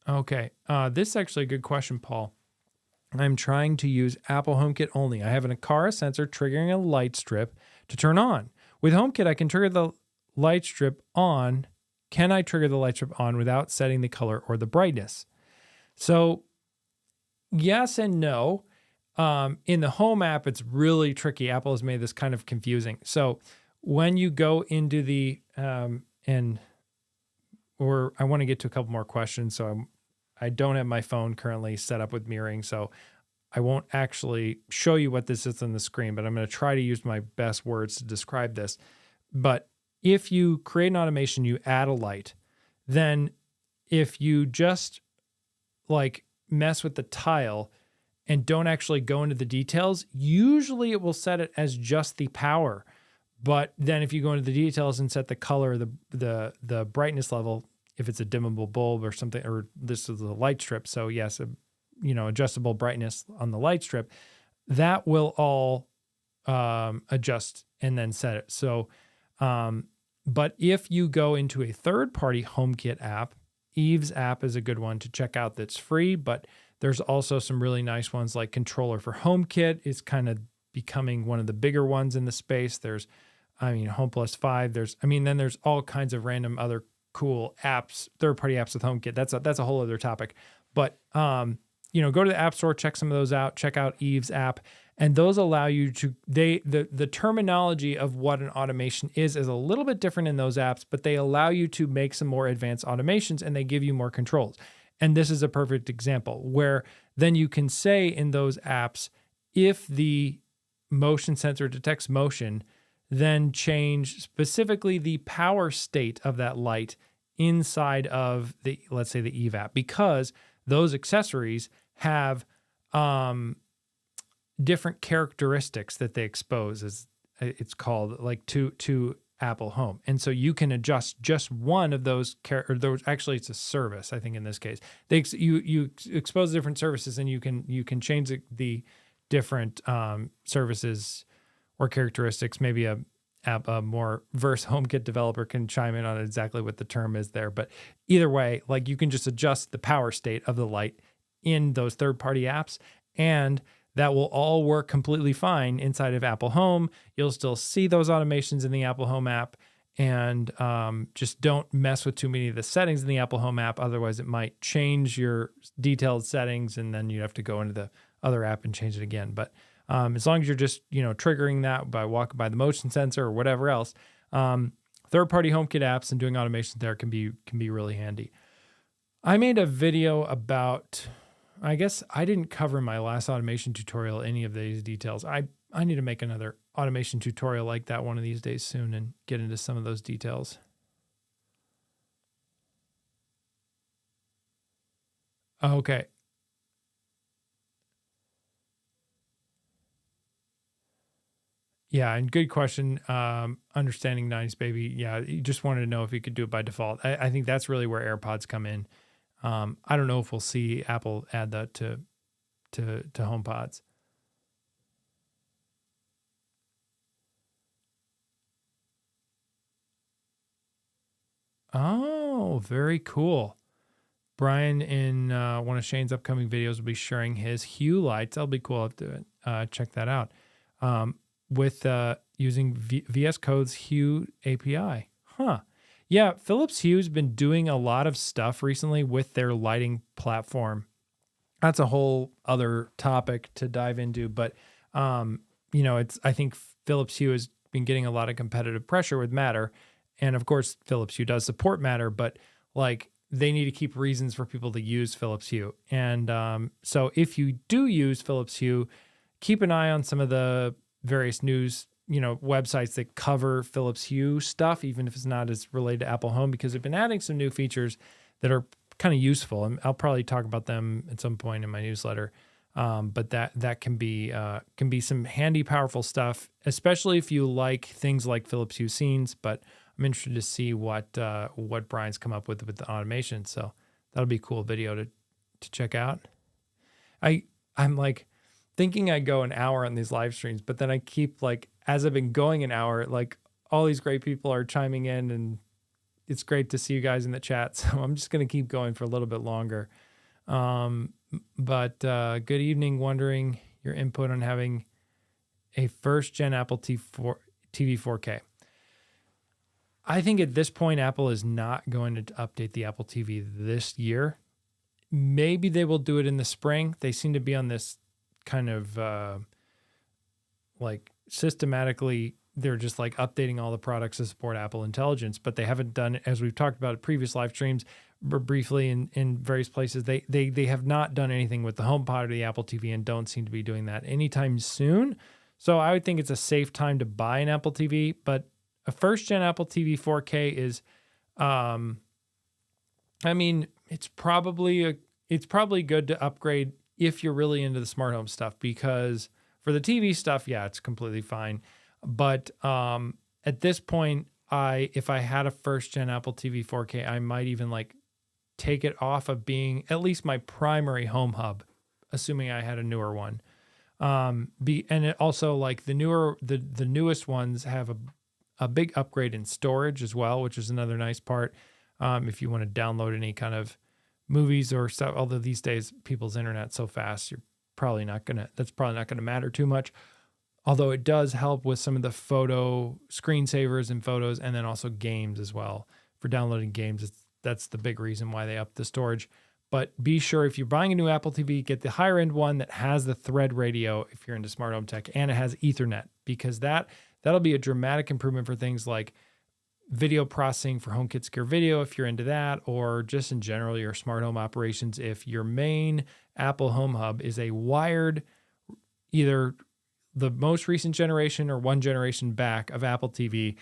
Okay, this is actually a good question, Paul. I'm trying to use Apple HomeKit only. I have an Aqara sensor triggering a light strip to turn on. With HomeKit, I can trigger the light strip on. Can I trigger the light strip on without setting the color or the brightness? So yes and no. In the Home app, it's really tricky. Apple has made this kind of confusing. So when you go into the, I want to get to a couple more questions. So I don't have my phone currently set up with mirroring, so I won't actually show you what this is on the screen, but I'm going to try to use my best words to describe this. But if you create an automation, you add a light, then if you just like mess with the tile and don't actually go into the details, usually it will set it as just the power. But then if you go into the details and set the color, the brightness level, if it's a dimmable bulb or something, or this is a light strip. So yes, adjustable brightness on the light strip, that will all adjust and then set it. So, but if you go into a third-party HomeKit app, Eve's app is a good one to check out that's free, but there's also some really nice ones like Controller for HomeKit is kind of becoming one of the bigger ones in the space. There's, Home Plus 5, then there's all kinds of random other cool apps, third-party apps with HomeKit. That's a whole other topic. But go to the App Store, check some of those out, check out Eve's app, and those allow you to the terminology of what an automation is a little bit different in those apps, but they allow you to make some more advanced automations and they give you more controls. And this is a perfect example where then you can say in those apps, if the motion sensor detects motion, then change specifically the power state of that light inside of the, let's say, the Eve app, because those accessories have different characteristics that they expose, as it's called, like to Apple Home. And so you can adjust just one of those, actually it's a service, I think in this case. You expose different services, and you can change the different services or characteristics. Maybe a more versed HomeKit developer can chime in on exactly what the term is there. But either way, like, you can just adjust the power state of the light in those third-party apps, and that will all work completely fine inside of Apple Home. You'll still see those automations in the Apple Home app, and just don't mess with too many of the settings in the Apple Home app. Otherwise, it might change your detailed settings, and then you have to go into the other app and change it again. But as long as you're just, triggering that by walking by the motion sensor or whatever else, third-party HomeKit apps and doing automation there can be really handy. I made a video about, I guess I didn't cover in my last automation tutorial any of these details. I need to make another automation tutorial like that one of these days soon and get into some of those details. Okay. Yeah, and good question. Understanding 90s Baby. Yeah, you just wanted to know if you could do it by default. I think that's really where AirPods come in. I don't know if we'll see Apple add that to HomePods. Oh, very cool. Brian in one of Shane's upcoming videos will be sharing his Hue lights. That'll be cool. I'll have to check that out. With using VS Code's Hue API. Huh. Yeah, Philips Hue's been doing a lot of stuff recently with their lighting platform. That's a whole other topic to dive into, but I think Philips Hue has been getting a lot of competitive pressure with Matter, and of course Philips Hue does support Matter, but like, they need to keep reasons for people to use Philips Hue. And so if you do use Philips Hue, keep an eye on some of the various news, websites that cover Philips Hue stuff, even if it's not as related to Apple Home, because they've been adding some new features that are kind of useful. And I'll probably talk about them at some point in my newsletter. But that can be some handy, powerful stuff, especially if you like things like Philips Hue scenes. But I'm interested to see what Brian's come up with the automation. So that'll be a cool video to check out. I'm like thinking I go an hour on these live streams, but then I keep, like, as I've been going an hour, like, all these great people are chiming in, and it's great to see you guys in the chat. So I'm just going to keep going for a little bit longer. But good evening. Wondering your input on having a first gen Apple TV 4K. I think at this point, Apple is not going to update the Apple TV this year. Maybe they will do it in the spring. They seem to be on this kind of like systematically, they're just like updating all the products to support Apple Intelligence, but they haven't done it, as we've talked about in previous live streams briefly in various places. They have not done anything with the HomePod or the Apple TV, and don't seem to be doing that anytime soon. So I would think it's a safe time to buy an Apple TV, but a first gen Apple TV 4K is, it's probably good to upgrade if you're really into the smart home stuff, because for the TV stuff, yeah, it's completely fine. But at this point, if I had a first gen Apple TV 4K, I might even like take it off of being at least my primary home hub, assuming I had a newer one. And it also, like, the newest ones have a big upgrade in storage as well, which is another nice part. If you want to download any kind of movies or stuff, although these days people's internet's so fast, that's probably not gonna matter too much. Although it does help with some of the photo screensavers and photos, and then also games as well. For downloading games, that's the big reason why they upped the storage. But be sure, if you're buying a new Apple TV, get the higher end one that has the Thread radio if you're into smart home tech, and it has Ethernet, because that'll be a dramatic improvement for things like video processing for HomeKit Secure Video, if you're into that, or just in general your smart home operations. If your main Apple Home Hub is a wired, either the most recent generation or one generation back of Apple TV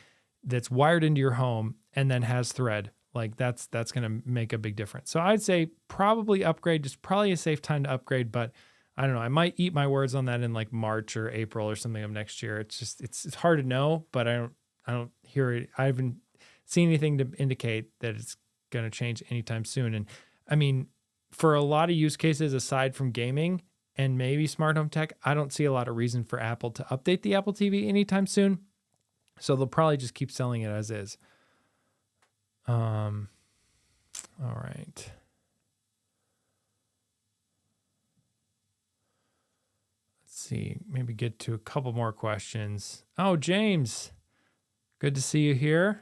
that's wired into your home and then has Thread. Like that's going to make a big difference. So I'd say probably upgrade. It's probably a safe time to upgrade, but I don't know. I might eat my words on that in like March or April or something of next year. It's just it's hard to know, but I don't hear it. I haven't seen anything to indicate that it's going to change anytime soon. And I mean, for a lot of use cases aside from gaming and maybe smart home tech, I don't see a lot of reason for Apple to update the Apple TV anytime soon. So they'll probably just keep selling it as is. All right. See, maybe get to a couple more questions. Oh, James, good to see you here.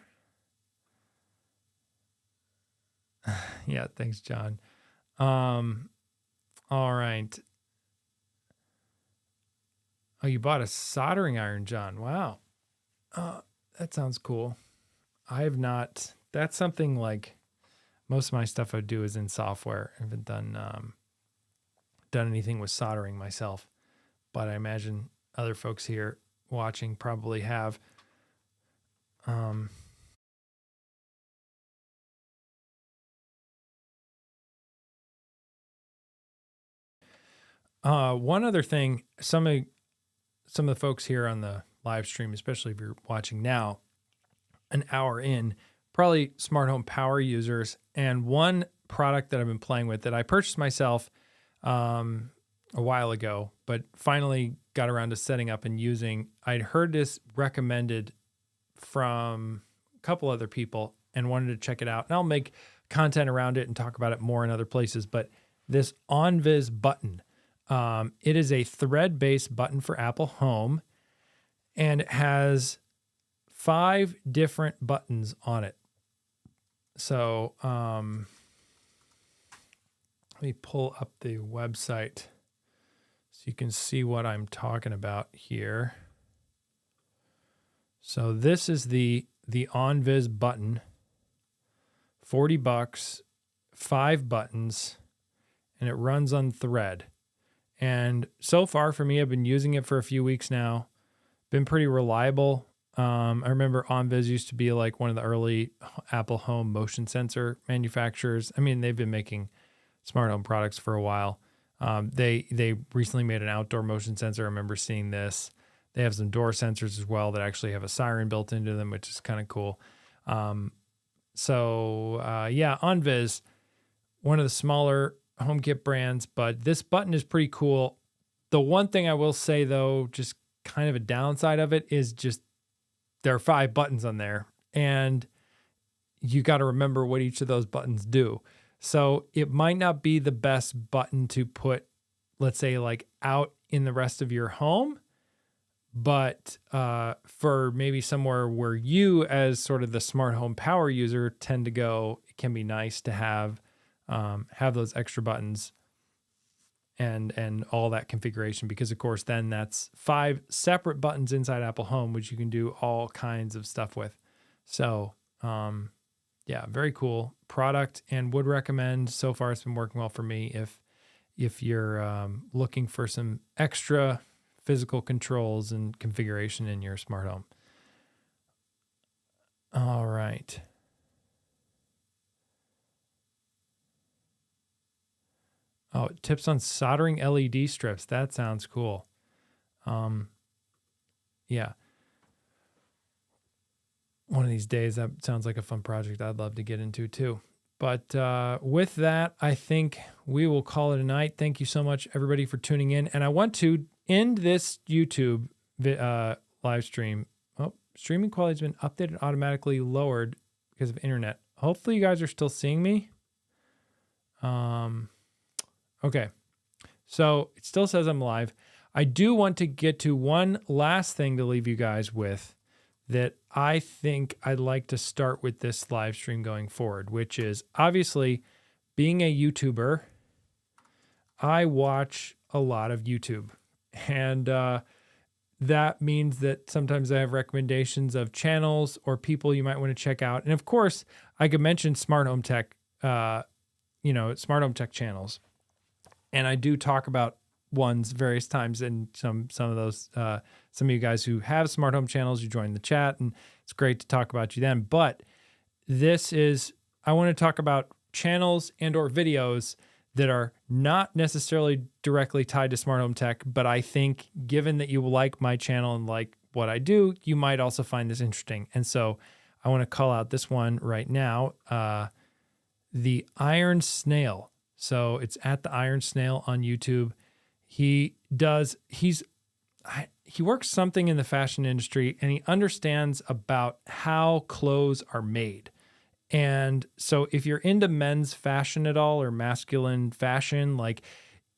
Yeah, thanks, John. All right. Oh, you bought a soldering iron, John. Wow. That sounds cool. I have not. That's something like most of my stuff I do is in software. I haven't done anything with soldering myself. But I imagine other folks here watching probably have. One other thing, some of the folks here on the live stream, especially if you're watching now, an hour in, probably smart home power users. And one product that I've been playing with that I purchased myself a while ago, but finally got around to setting up and using. I'd heard this recommended from a couple other people and wanted to check it out. And I'll make content around it and talk about it more in other places. But this Onvis button, it is a thread-based button for Apple Home, and it has 5 different buttons on it. So let me pull up the website so you can see what I'm talking about here. So this is the Onvis button, $40, 5 buttons, and it runs on Thread. And so far for me, I've been using it for a few weeks now. Been pretty reliable. I remember Onvis used to be like one of the early Apple Home motion sensor manufacturers. I mean, they've been making smart home products for a while. They recently made an outdoor motion sensor. I remember seeing this. They have some door sensors as well that actually have a siren built into them, which is kind of cool. Onvis, one of the smaller HomeKit brands, but this button is pretty cool. The one thing I will say though, just kind of a downside of it is just there are 5 buttons on there, and you got to remember what each of those buttons do. So it might not be the best button to put, let's say, like out in the rest of your home, but for maybe somewhere where you, as sort of the smart home power user, tend to go, it can be nice to have those extra buttons and all that configuration, because of course then that's 5 separate buttons inside Apple Home, which you can do all kinds of stuff with. So very cool product, and would recommend. So far it's been working well for me if you're looking for some extra physical controls and configuration in your smart home. All right. Oh, tips on soldering LED strips. That sounds cool. Yeah. One of these days, that sounds like a fun project I'd love to get into too. But with that, I think we will call it a night. Thank you so much, everybody, for tuning in. And I want to end this YouTube live stream. Oh, streaming quality has been updated, automatically lowered because of internet. Hopefully you guys are still seeing me. Okay, so it still says I'm live. I do want to get to one last thing to leave you guys with that I think I'd like to start with this live stream going forward, which is obviously being a YouTuber, I watch a lot of YouTube. And that means that sometimes I have recommendations of channels or people you might want to check out. And of course, I could mention smart home tech, smart home tech channels. And I do talk about ones various times, and some of those some of you guys who have smart home channels, you join the chat, and it's great to talk about you then. But I want to talk about channels and or videos that are not necessarily directly tied to smart home tech, but I think given that you like my channel and like what I do, you might also find this interesting. And so I want to call out this one right now, the Iron Snail. So it's at the Iron Snail on YouTube. He works something in the fashion industry, and he understands about how clothes are made. And so if you're into men's fashion at all or masculine fashion, like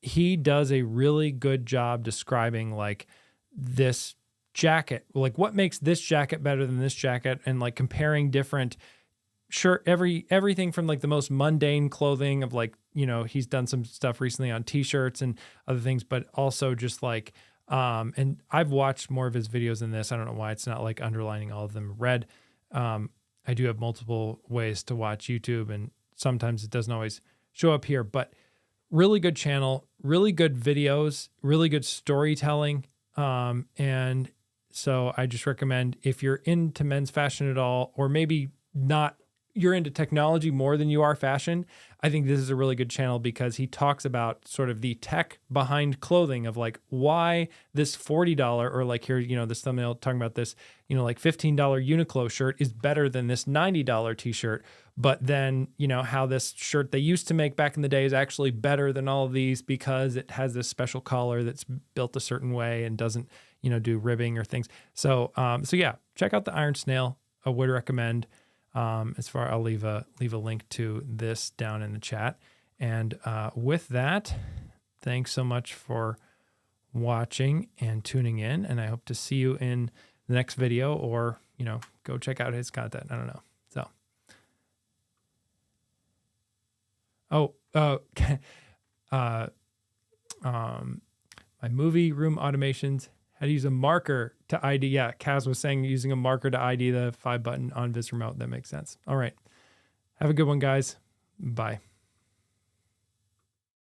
he does a really good job describing like this jacket, like what makes this jacket better than this jacket, and like comparing different everything from like the most mundane clothing of like, he's done some stuff recently on t-shirts and other things, but also just like, and I've watched more of his videos than this. I don't know why it's not like underlining all of them red. I do have multiple ways to watch YouTube, and sometimes it doesn't always show up here, but really good channel, really good videos, really good storytelling. And so I just recommend, if you're into men's fashion at all, or maybe not, you're into technology more than you are fashion, I think this is a really good channel because he talks about sort of the tech behind clothing of like why this $40 or like here, this thumbnail talking about this, like $15 Uniqlo shirt is better than this $90 t-shirt. But then, how this shirt they used to make back in the day is actually better than all of these because it has this special collar that's built a certain way and doesn't, do ribbing or things. So yeah, check out the Iron Snail. I would recommend. I'll leave a link to this down in the chat. And with that, thanks so much for watching and tuning in. And I hope to see you in the next video, or, go check out his content. I don't know. My movie room automations, how to use a marker to ID. Yeah, Kaz was saying using a marker to ID the 5-button Onvis remote. That makes sense. All right. Have a good one, guys. Bye.